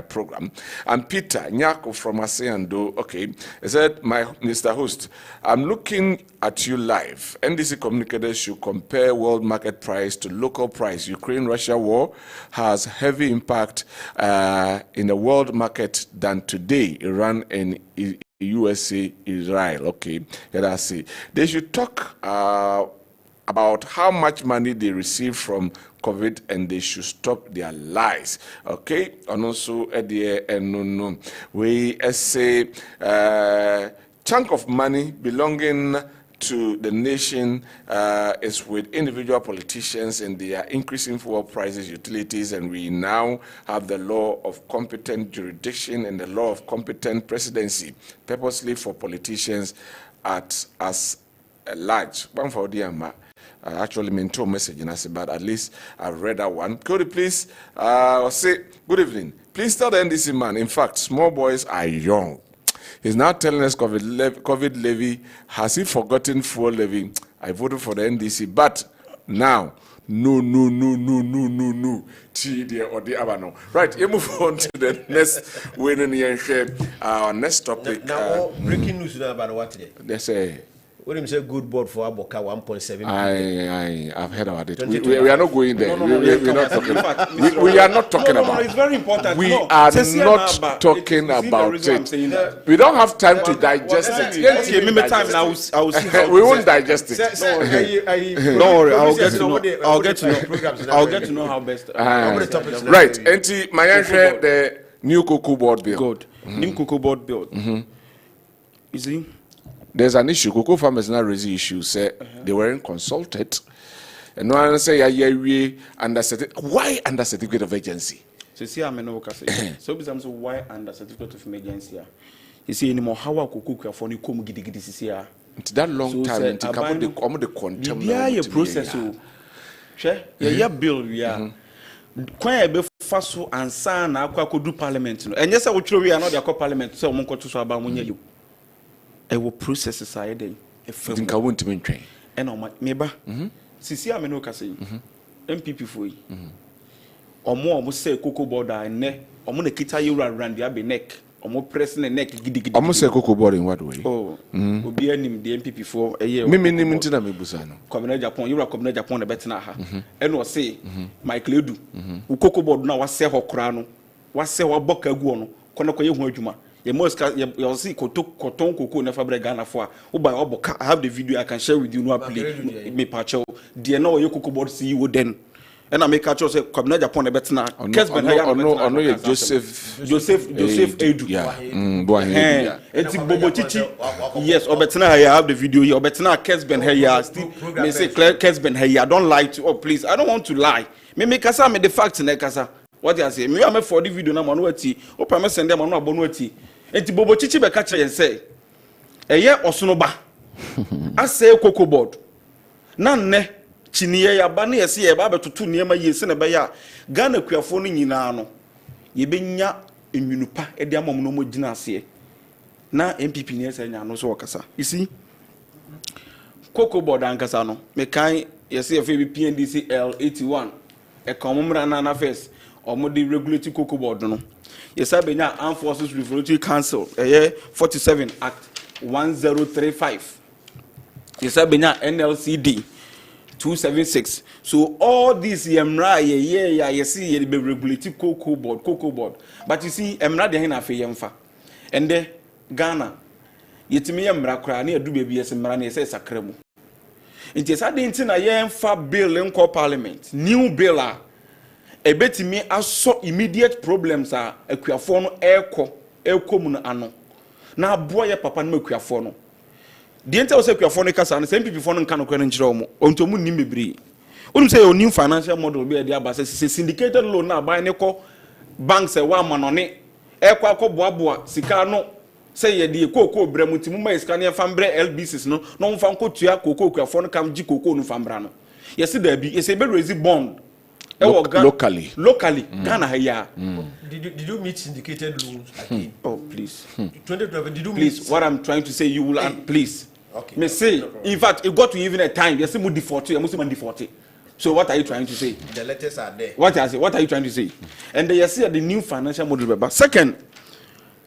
program. And Peter Nyako from Aseando, okay, he said, Mr. Host, I'm looking at you live. NDC communicators should compare world market price to local price. Ukraine-Russia war has heavy impact in the world market than today, Iran and USA, Israel. Okay, yeah, that's it. They should talk about how much money they receive from COVID, and they should stop their lies. Okay, and also at the no we say chunk of money belonging to the nation is with individual politicians, and they are increasing fuel prices, utilities, and we now have the law of competent jurisdiction and the law of competent presidency purposely for politicians as large. One for the I actually meant to message in us, but at least I've read that one. Could you please say good evening? Please tell the NDC man, in fact, small boys are young. He's now telling us COVID levy. Has he forgotten fuel levy? I voted for the NDC, but now, no. Right, you move on to the next winning here. Our next topic. Now, breaking news about what today? They say. What do you say? Good board for Aboka 1.7. I've heard about it. We are not going there. We're not talking. We are not talking about. It's very important. We are not talking about it. We don't have time to digest it. Okay, maybe time now. I will see how we won't digest it. Don't worry. I'll get to know how best. Right. And my answer, the new cocoa board bill. Good. New cocoa board bill. You see. There's an issue. Cocoa farmers now raise the issue. Say they weren't consulted, and no one say we under why under certificate of agency. So see, I'm no say. So because why under certificate of agency? You see anymore how cocoa for you come gidi this year. It's that long time. It's come the contempt. Yeah, your process. Share. Yeah, bill. Yeah. Kwan ebe faso ansa na akwa do parliament no. Enye say wo tro we na dey akwa parliament say omo nkoto so aba mo nya you. I will process side a film. I won't even train. And on my neighbor, Sisi Ameno Cassie, MPP for you. Or more, almost say cocoa board and neck, or more the kita you around the abbey neck, or more pressing the neck. Almost say cocoa board in what way? Oh, will be any the MPP for a year. Mimi Nimintina Busano. Community Japan, you are community Japan, a better now. And was say, Michael Edu, who cocoa board now was say her crown, was say what boka guano, Konako Yuma. You must you see cotton cocoa never break Ghana for. I have the video I can share with you. No, please, me patcho. Dear, no, you cocoa board see you then. And I make a choice. Come now, Japan a better now. Kessben, no, Joseph Edu. Yeah, it's Bobo Chichi. Yes, or better now. I have the video here. Or better now, Kessben here. Still, me say Kessben here. I don't lie to. Oh, please, I don't want to lie. Me make us me the facts in Ekasa. What you say? Me am for the video na manuati. O pa me send them anu abonuati. Enti Bobo Chichi be ka kire say. Eye osonoba. Ase cocoa board. Na nne chiniye ya ba na yesi ye ba betoto niema yesi na be ya. Ghana kuafo no nyina no. Ye benya enwunupa e de amom no mo gina ase. Na MPP ne ese nya no so wakasa. You see? Cocoa board ankasa no. Me kan yesi ye fe PNDC L81. E komumra na face. Or the regulatory cocoa board no. Yes, I been Armed Forces Regulatory Council, 47 Act 1035. Yes, I been NLCD 276. So all these emra you see the regulatory cocoa board. But you see emra de hina fe yemfa. And then Ghana yetimi emra kra na edu baby yes emra na say sakremu. Nti esa de nti na yemfa bill in parliament. New bill a betimi aso immediate problems are akuafo no ekomu no ano na aboa ye papa no akuafo no de enta o se akuafo no kasa no se MPP fo no nka no kra no nkire omo ontomu nim bebre onum say your new financial model be dey abase syndicated loan na buy ne ko banks e wa manone ekwa akoboaboa sika no say ye de koko bremu timu ma sika ne fambre LBCs no no mfa nkotua koko akuafo no kam gi koko no fambra no yes da bi e say be raise bond locally. Ghana here. Did you meet syndicated loans again? Oh, please. 2012, did you please, meet? what I'm trying to say, you will, please. Okay. Me say, in fact, it got to even a time, there's some defaulty, and Muslim defaulty. So what are you trying to say? The letters are there. What are you trying to say? And then you see the new financial model. But second,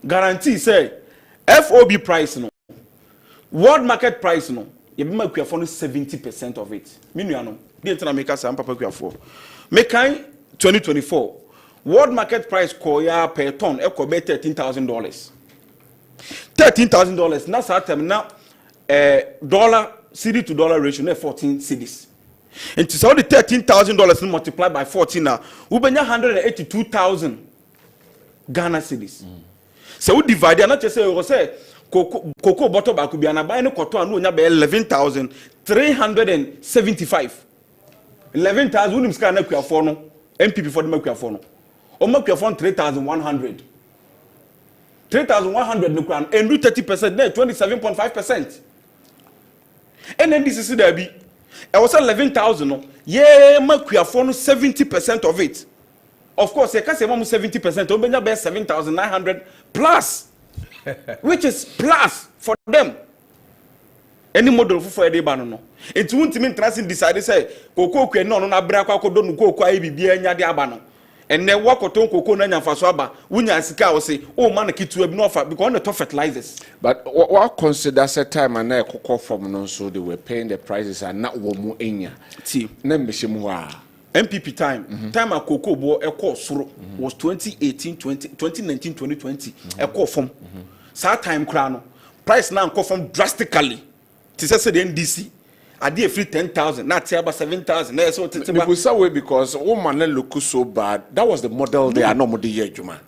guarantee say, FOB price, no. World market price, no. You be make 70% of it. Minuano. The internal makers say, I'm papa for. Mekai 2024 world market price koya per ton e ko be $13,000. $13,000 na sa time na dollar cedi to dollar ratio na 14 cedis. And so the $13,000 multiplied by 14 na we benya 182,000 Ghana cedis. So we divide na say cocoa bottle back be an buy no cotton and no 11,375. 11,000 wouldn't scan a for no MPP for the Mercury. Or Mercury 3,100. 3,100 no crown and do 30% there, 27.5%. And then this is there be. I was 11,000. No, yeah, Mercury for 70% of it. Of course, I can't say 70%. Obenya be 7,900 plus, which is plus for them. Any model for a day ban no. It won't mean trusting decide say cocoa can no na bra kwa kodo no cocoa e bibia nya de aba no. And then work on cocoa na nyamfa so aba. Wunya sika wo say oh man kitu e no offer because on the top fertilizers. But what consider set time and na cocoa from no so they were paying the prices and not wo mu enya. Ti na mehemu ha. MPP time time a cocoa bo e call soro was 2018 2019 2020 e call from sa time kra no price now call from drastically. Ti say the NDC I did free 10,000, not about 7,000. That's what it's about. Way because woman look so bad. That was the model they are normally here, Juma.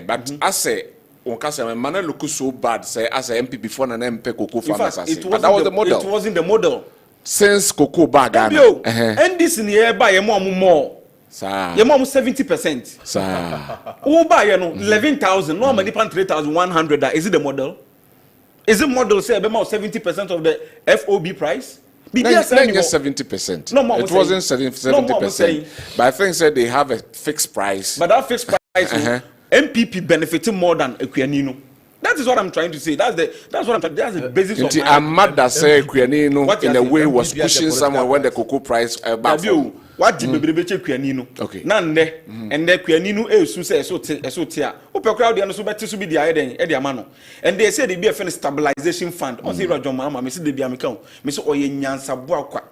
But I say, on Casa, man look so bad. Say as a MP before an MP Cocoa farmers. That was the model. It wasn't the model since Cocoa bag. And this in here by a more. Your mom 70%. Oh, buy 11,000. No, many 3,100. Is it the model? Is it model say about 70% of the FOB price? Yes, 70%. No, it wasn't 70%. But I think said they have a fixed price. But that fixed price, MPP benefiting more than Equianino. That is what I'm trying to say. That's what I'm trying. That's the basis of my. I'm mad that say Equianino in a way was pushing someone when the cocoa price back. What did the Equianino? Okay. Nande and the Equianino is so say so tia. Open crowd and so better to be the idea mano. And they say they be a stabilization fund. On zero John Mama, Miss de Biamico, Miss Oyen Sabwaka.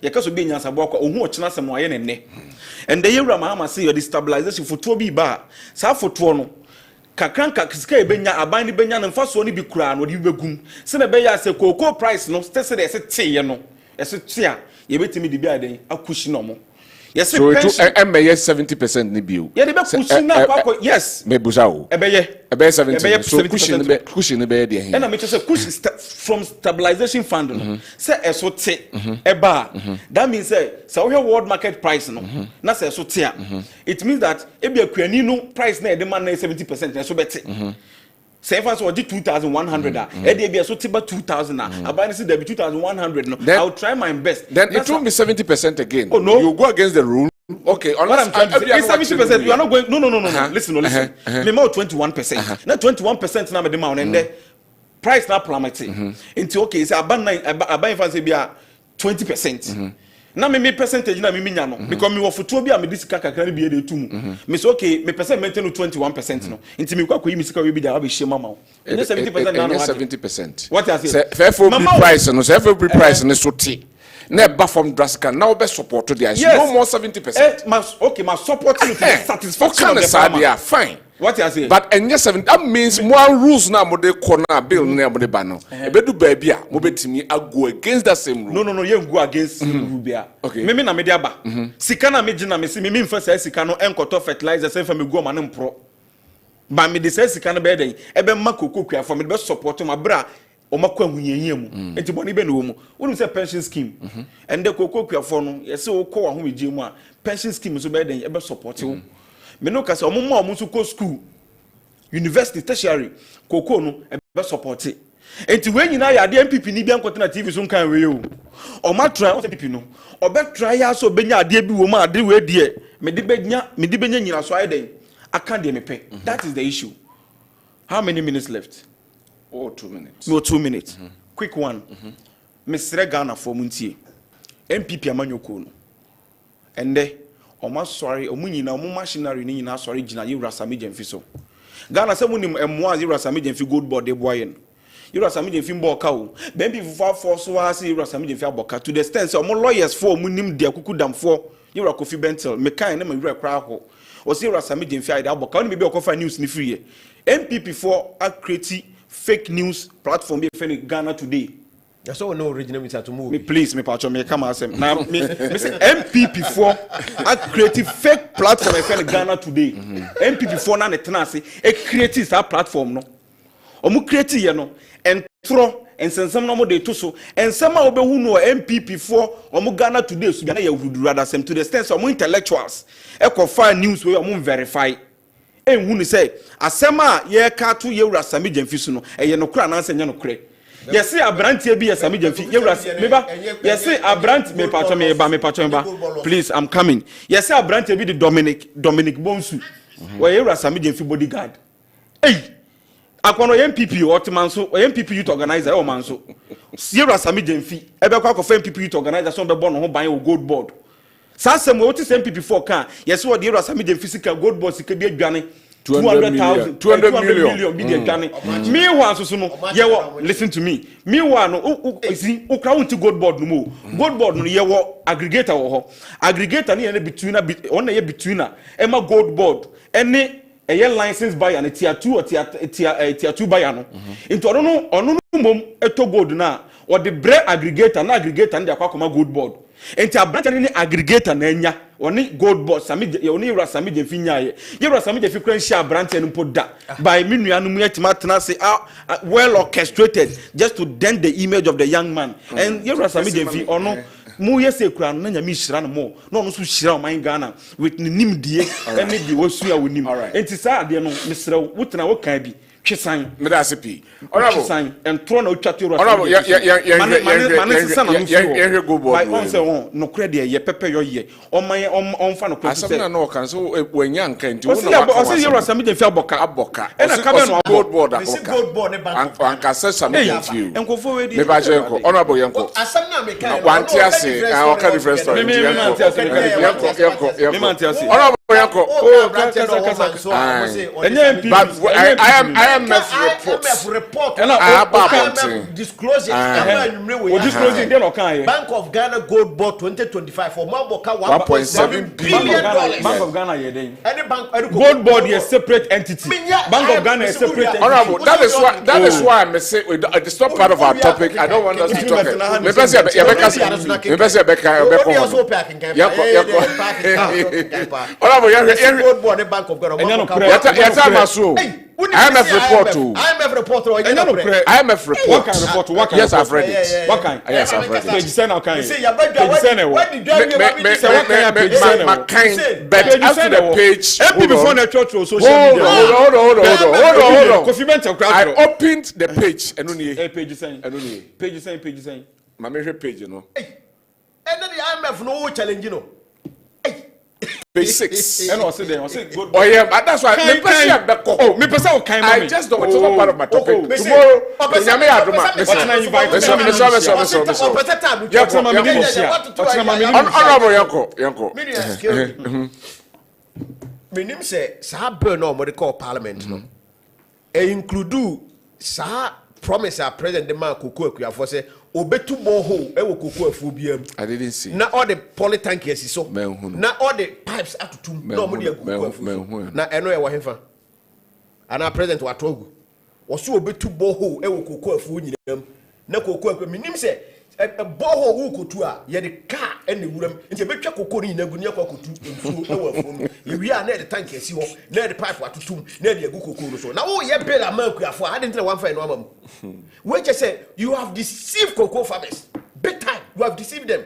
Yakaso be Sabwaka, or who chance some way and ne. And the year Mama say the stabilization for 2 bar. Sa for Tono. Kakranka kiske benya abani benya na mfa so ni bi kura no di begum se na beya se cocoa price no stese de se tie no ese tia ye betimi di bia den akushi no mo yes so it 70% ni bio ye de be kushi na kwa yes me buzawo ebeye 70 so kushi ni be de hen na me say kushi from stabilization fund no say eso te eba that means say so we world market price no na say eso tia it means that e be akuani no price na e de man na 70% na so beti say if I saw 2,100 e dey be so tiba 2,000 abani say there be 2,100 no I'll try my best then it won't be 70% again. Oh, no. You go against the rule. Okay, unless I'm 70%. You are not going. No. Listen. Me more 21%. Not 21% na me the amount and the price na plummeting. Into okay, say aban fancy be 20%. Na me percentage na me nya no because me wo foto bi a me disika kakra bi e dey tu mu. Me say okay, me percent maintain 21% no. Into me kwa koyi me sika we bi da be shema ma. And 70% na no. 70%. What I say? FOB price no, FOB price no so ti. Never from drastic now be support to the no more 70%. My support you to the satisfaction of the farmer. Fine. What you say? But and yes, that means more rules now mo dey corner bill na mo dey ban no. E be do baby a mo betimi go against that same rule. No, you go against rule bia. Okay. Me na me dey aba. Sika na me gina me si me mfa say sika no enkoto fertilizer say fa me go ma no mpro. Ba me dey say sika no be den e be ma kokoko kwa for me be support ma bra o makwa hunyehia mu. Enti boni be no mu. Wonu say pension scheme. And the kokoko for no ye say wo ko wa ho megye mu a pension scheme so be den e be support wo. Me no ka say omo so ko school university tertiary koko no e be support it enti we nyina ya de MPP ni bia nkote na TV so nkan we o o ma try o MPP no o be try ya so benya ade bi wo ma ade we de me de benya nyina so ayeden aka de me pe. That is the issue. How many minutes left? 2 minutes. No, 2 minutes. Quick one. Mr. Ghana for muntie MPP amanyoko no ende o ma sorry o munyina o machinery ni nyina sorry gina yi rasami jemfi so Ghana se munim emwa yi rasami jemfi gold board de boyen yi rasami jemfi mboka o ben bi fufa force wa se yi rasami jemfi aboka to the extent say o lawyers for munim de akuku damfo yi rakofi bentel me kan na me wura kra ho o se yi rasami jemfi ide aboka o ni be okofa news ni free MPP for a create fake news platform be fe Ghana Today. That's all no original means to move. Me please, me patch me come asem. Now me say MPP for a creative fake platform e Ghana Today. MPP for na netena se e create that platform no. omu create ye no entro ensensem no mo de to so ensem a obehu no MPP for omu Ghana today so Ghana ya wuduru adasem to the extent omu intellectuals ekofile news we omu verify enhu ni say asem a ye ka to ye wura Sami Jamfi so no eye no kura na anse nya no kure yesi abrantie bi ye Sami Jamfi ye wura meba yesi abrantie me patcho me please I'm coming yesi abrantie bi the Dominic Bonsu we ye wura Sami Jamfi bodyguard akono MPP Otmanso MPP youth organizer o manso Sierra Sami Jamfi ebe kwa ko MPP youth organizer so be born ho ban o gold board sa sem we oti MPP 4 kan yes we Sierra Sami Jamfi sika gold board sika bi adwane 200 million bi di adwane me wan so no ye wo listen to me me wan no see ukra wonti gold board no mo gold board no ye wo aggregator wo ho aggregator ne ye between on ye between ema gold board ene a license buyer and tier 2 or tier 2 buyer no into ono mom eto gold na or the bre aggregator na aggregator and akwa gold board into a branch ni aggregator na nya oni gold board Sami oni Yewura Sami Jamfi nyaye Yewura Sami Jamfi kran share branch en poda by minua no mu yatima tena say well orchestrated just to dent the image of the young man and Yewura Sami Jamfi ono mu yese kura no nyame hira no mo no no so hira o man Ghana with nimdie ene bi wosu ya wonim enti sa ade no mesre wotena wo kan bi twisan me da sepi honorable and throw no twatio honorable ye go board by on say on no kura de ye pepe yo ye on fa no kura say asem na no kan so wanya nka nti wo na o say Yewura Sami Jamfi aboka ena ka be no gold board aboka gold board ne bank anka say Sami Jamfi enkofo we di me ba je ko honorable yanko asem na me kan wanti ase o ka different story me man ti ase honorable yanko I am report and disclosure disclosing then okay Bank of Ghana gold board 2025 for Maboka 1.7 billion dollars. Bank of Ghana ye den any bank gold board is separate entity. Bank of Ghana is separate entity. Honorable, that is why I say it's not part of our topic. I don't want us to talk. Bank of Ghana. IMF report too. IMF report. IMF report. What kind of report? What kind? Yes, I've read it. What kind? Yes, I've read it. Page 10 how kind? But after the page, before the church or social media. Hold on. I opened the page and only page saying. Page saying. My major page, you know. And then the IMF no challenge, you know. Page 6. And I said good. Oh yeah, but that's why I just don't want to talk part of my topic. Tomorrow, Honorable Yanko. Menim say sa bill no mo de call parliament no. E include sa promise our president the man Koko Akuafo say obetu borehole e wo Koko Afu biam. I didn't see. Na all the polytank so. Na all the pipes atutum no mo de Koko Afu. Na eno e wo hefa. Ana president wa togu. Wo so obetu borehole e wo Koko Afu nyinam. Na Koko Afu menim say a borehole wo kotu a ye de car ene wuram. Nti betwa Koko ni nyinagu ne kwa kotu nsuo e wo afom. Ye wi a na de tank esi ho. Na de pipe atutum na de agu Koko no so. Na wo ye bill am Akuafo. I didn't one find no amam. We just say you have deceived cocoa farmers big time. You have deceived them.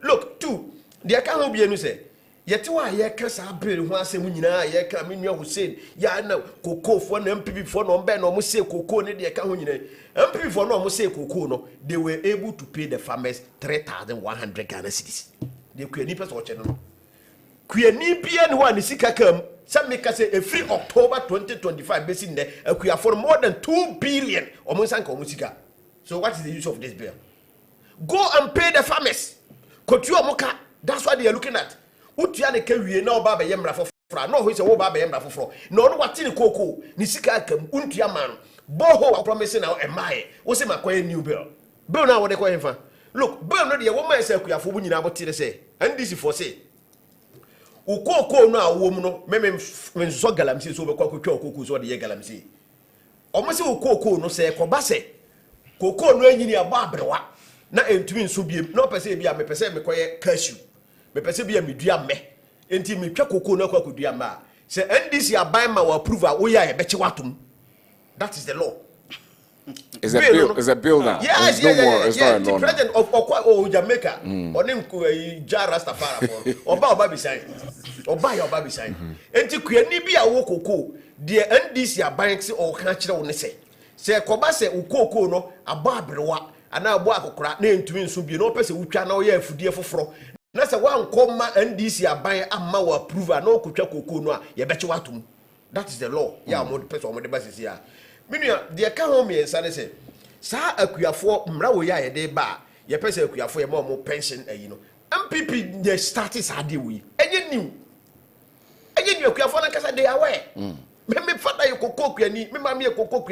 Look, two, the account be say yet why ye can sa bill who say nyina ye ka me nua Hussein ya na cocoa for na MPP for no be no mo say cocoa ne the account nyina MPP for no mo say cocoa no they were able to pay the farmers 3,100 Ghana cedis. They kwani person watch no kwani bia ne ho anisika kam. Some make us say a free October 2025 based in there, we have for more than 2 billion or musika. So what is the use of this bill? Go and pay the farmers. That's what they are looking at. Utiane kewie na oba be yemra fofra. No who say oba be yemra fofro. No what in koko ni sika kam untia man. Boho promising now emaye. Wo say makoye new bill. Bill now what they call him for. Look, bill no dey woman say Akuafo bu nyina botire say. And this is for say ukoko no awom no me so galamsi so be kwa kwatwa ukoko so de ye galamsi omo se ukoko no se koba se koko no anyini aba abrewa na entumi nso biem na opese bia me pese me koye cashew me pese bia me dua me enti me twa koko no kwa kodua ma se NDC aban ma wa approve a wo ya ye be che watom. That is the law. Is a bill? Is a bill now? Yes, It's not a the law. president of Jamaica, on him Jara Rastafari, Oba beside, Oba beside. And to create Nibia Wokoko, the NDC banks or catcher on the say. Say Kobase Ukoko no, a barbara, and now Wako name to win be no person who can know ye for dear for. That's a one comma NDC buying a maw approval, no Kuchako no, ye bet you what to. That is the law. Yeah, more the person on the basis here. Meaning, the account home and say, Sa Akuafo, Mrawoya, a day bar, your person Akuafo, your more pension, you know. MPP, the status are the way. And you knew. And you knew Akuafo, because they are aware. Me father, you cocoa, me mammy, a cocoa,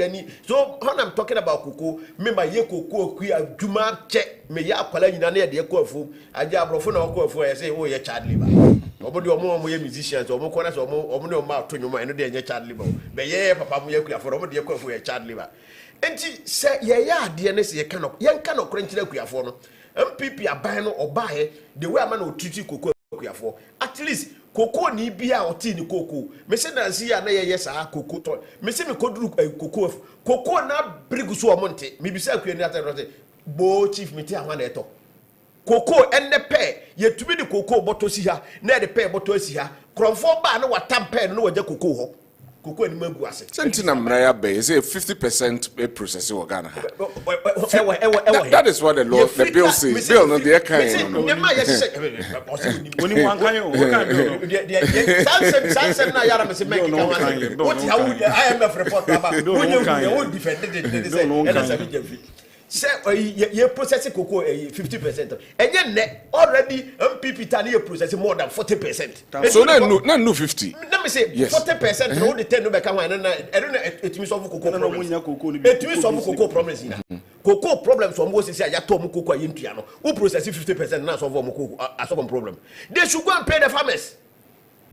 so when I'm talking about cocoa, me my ye cocoa, queer, Juma, check, me ya, Palana, the Equafu, I jab for I say, oh, your child liver. Nobody or more musicians or more corners or more mouth to your mind, your child liver. But yeah, Papa, for over the equal for your child liver. And she said, yeah, DNS, you cannot crunch the Kuafono. MPP are buying or buy the way a man will treat you cocoa for. At least, cocoa need be our tea cocoa. Messi Nancy and yes, I cocoa. Messi me could look a cocoa. Cocoa now brigusu monte. Maybe say, Bo chief metia one eto. Cocoa and the pair, yet to be the cocoa bottle here, near the pair bottle here. Cromford bar no what tamper no what cocoa. Cocoa and Munguase. Sentina Mraya Bay is a 50% process of Ghana. That is what the law, the bill says. Bill, no, the kind. Say you process cocoa 50%. And yet already MPP tani process more than 40%. So no 50. Let me say 40% no the 10 no become and I don't know it means of cocoa problems. It means of cocoa problems in. Cocoa problems from most say ya tom cocoa in piano. Who process 50% now solve cocoa as a problem. They should go and pay the farmers.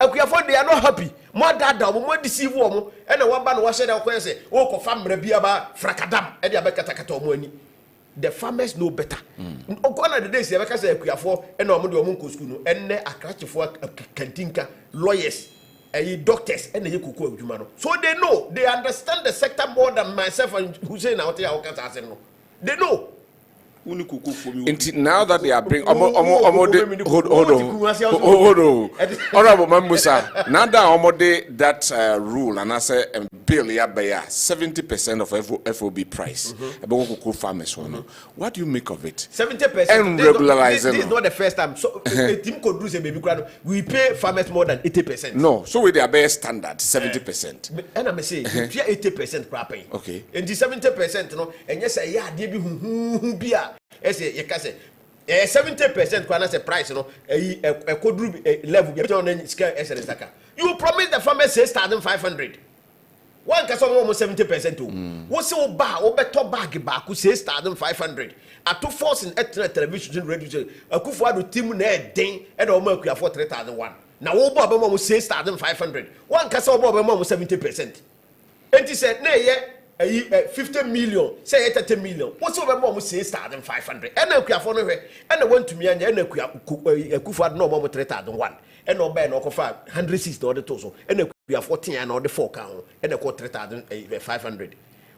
Akuafo they are not happy. More dada more deceive woman and the one ban was said say oh ko farm rebiaba frakadam e dia bekatakata omani. The farmers know better. Okona the days you say Akuafo and omo de omo school no enne akrachefo kantinka lawyers doctors and the kuku adwuma no. So they know, they understand the sector more than myself and Hussein out here no. They know. Now that they are bringing hold on, Honorable Mamusa. Now that that rule and I say bill ya by 70% of FOB price. Farmers what do you make of it? 70%. And regularize this is not the first time. So a team could do say baby we pay farmers more than 80%. No, so with their best standard 70%. And I'm saying 80% crapping. Okay. And the 70% no, and yes, yeah, they be yes, you can say 70% kwana say price no a code level be on scale SNSaka. You promise the farmers say starting 500. One can almost 70% too. What's your bar or better bag back who says starting 500? At two force in television radio a kufu team ne ding and almost for 3001. Now all Bob say starting 500. One can almost 70%. And he said, nay, yeah. 50 million, say 30 million. What's over mom say starting 500? And now Kuafo no and I went to me and Kufa no more 3,001. And no buy no coffee 160 or the total. And we are 14 and all the 4 count and the quarter 3,500.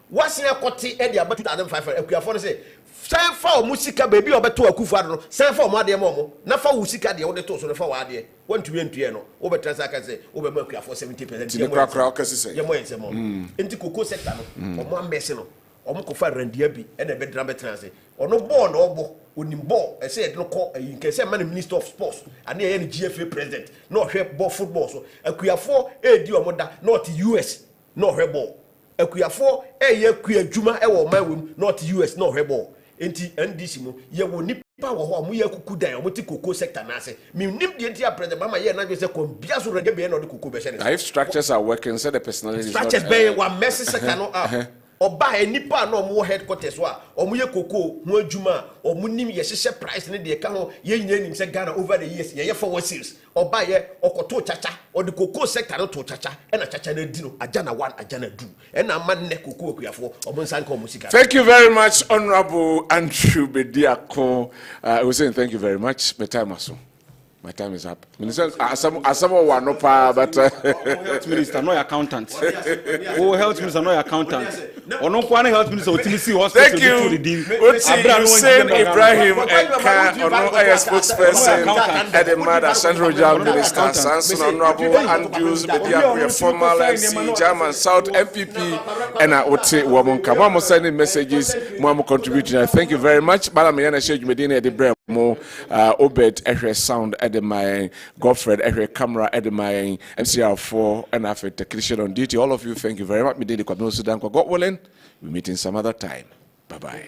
What's your quarter and the about 2,500? Kuafo say, send for musica baby or better Kufa, send for my dear momo, not for Usika the other total for our dear. 1 to 1 over Transaka say over Mercury for 70%. Into cocoa sector, or one messino, or Mokofa Randiabi, and a bedram transit, or no born or bo, Unimbo, I said no call, you can say man Minister of Sports, and any GFA president, no help ball football, so a queer 4 a dear mother, not US, no rebel. A queer 4 a year queer Juma, my womb, not US, no rebel. Enti ndisimo ye wo nipa wo ho amuye kuku dan omoti cocoa sector na ase me nim de enti apre mama ye na say ko bia so rege be na de cocoa be share. If structures are working, so the personality structures be one messy sector no oba nipa na omo headquarters wa omo ye cocoa ho adwuma omo nim ye hye price ne de ka ho ye nyina nim say Ghana over the years ye for sales oba ye okoto chacha or the cocoa sector no to chacha e na chacha na di no ajana 1 ajana 2 e na man ne cocoa akuafo omo nsan ka omo sika. Thank you very much, Honorable Andrew Bediako. I was saying thank you very much. My time also. My time is up. Minister, someone were no power, but health minister, no accountant. Oh, health minister, no accountant. Or no one health minister, hospital. Thank you. Hussein Ibrahim Eka, Ono spokesperson, Edemada Central Jam Minister, Sanson Honorable Andrews, Media, former MC, German South MPP, and I would say, Wamonka. Mama sending messages, Mama contributing. Thank you very much. Balamiyana Sheikh Medina, the Mo, Obed, Ehre Sound, Edemai, Godfred, Ehre Camera, Edemai, MCR4, and after technician on duty. All of you, thank you very much. Medina KWABENA DANKWAH. God willing, we meet in some other time. Bye bye.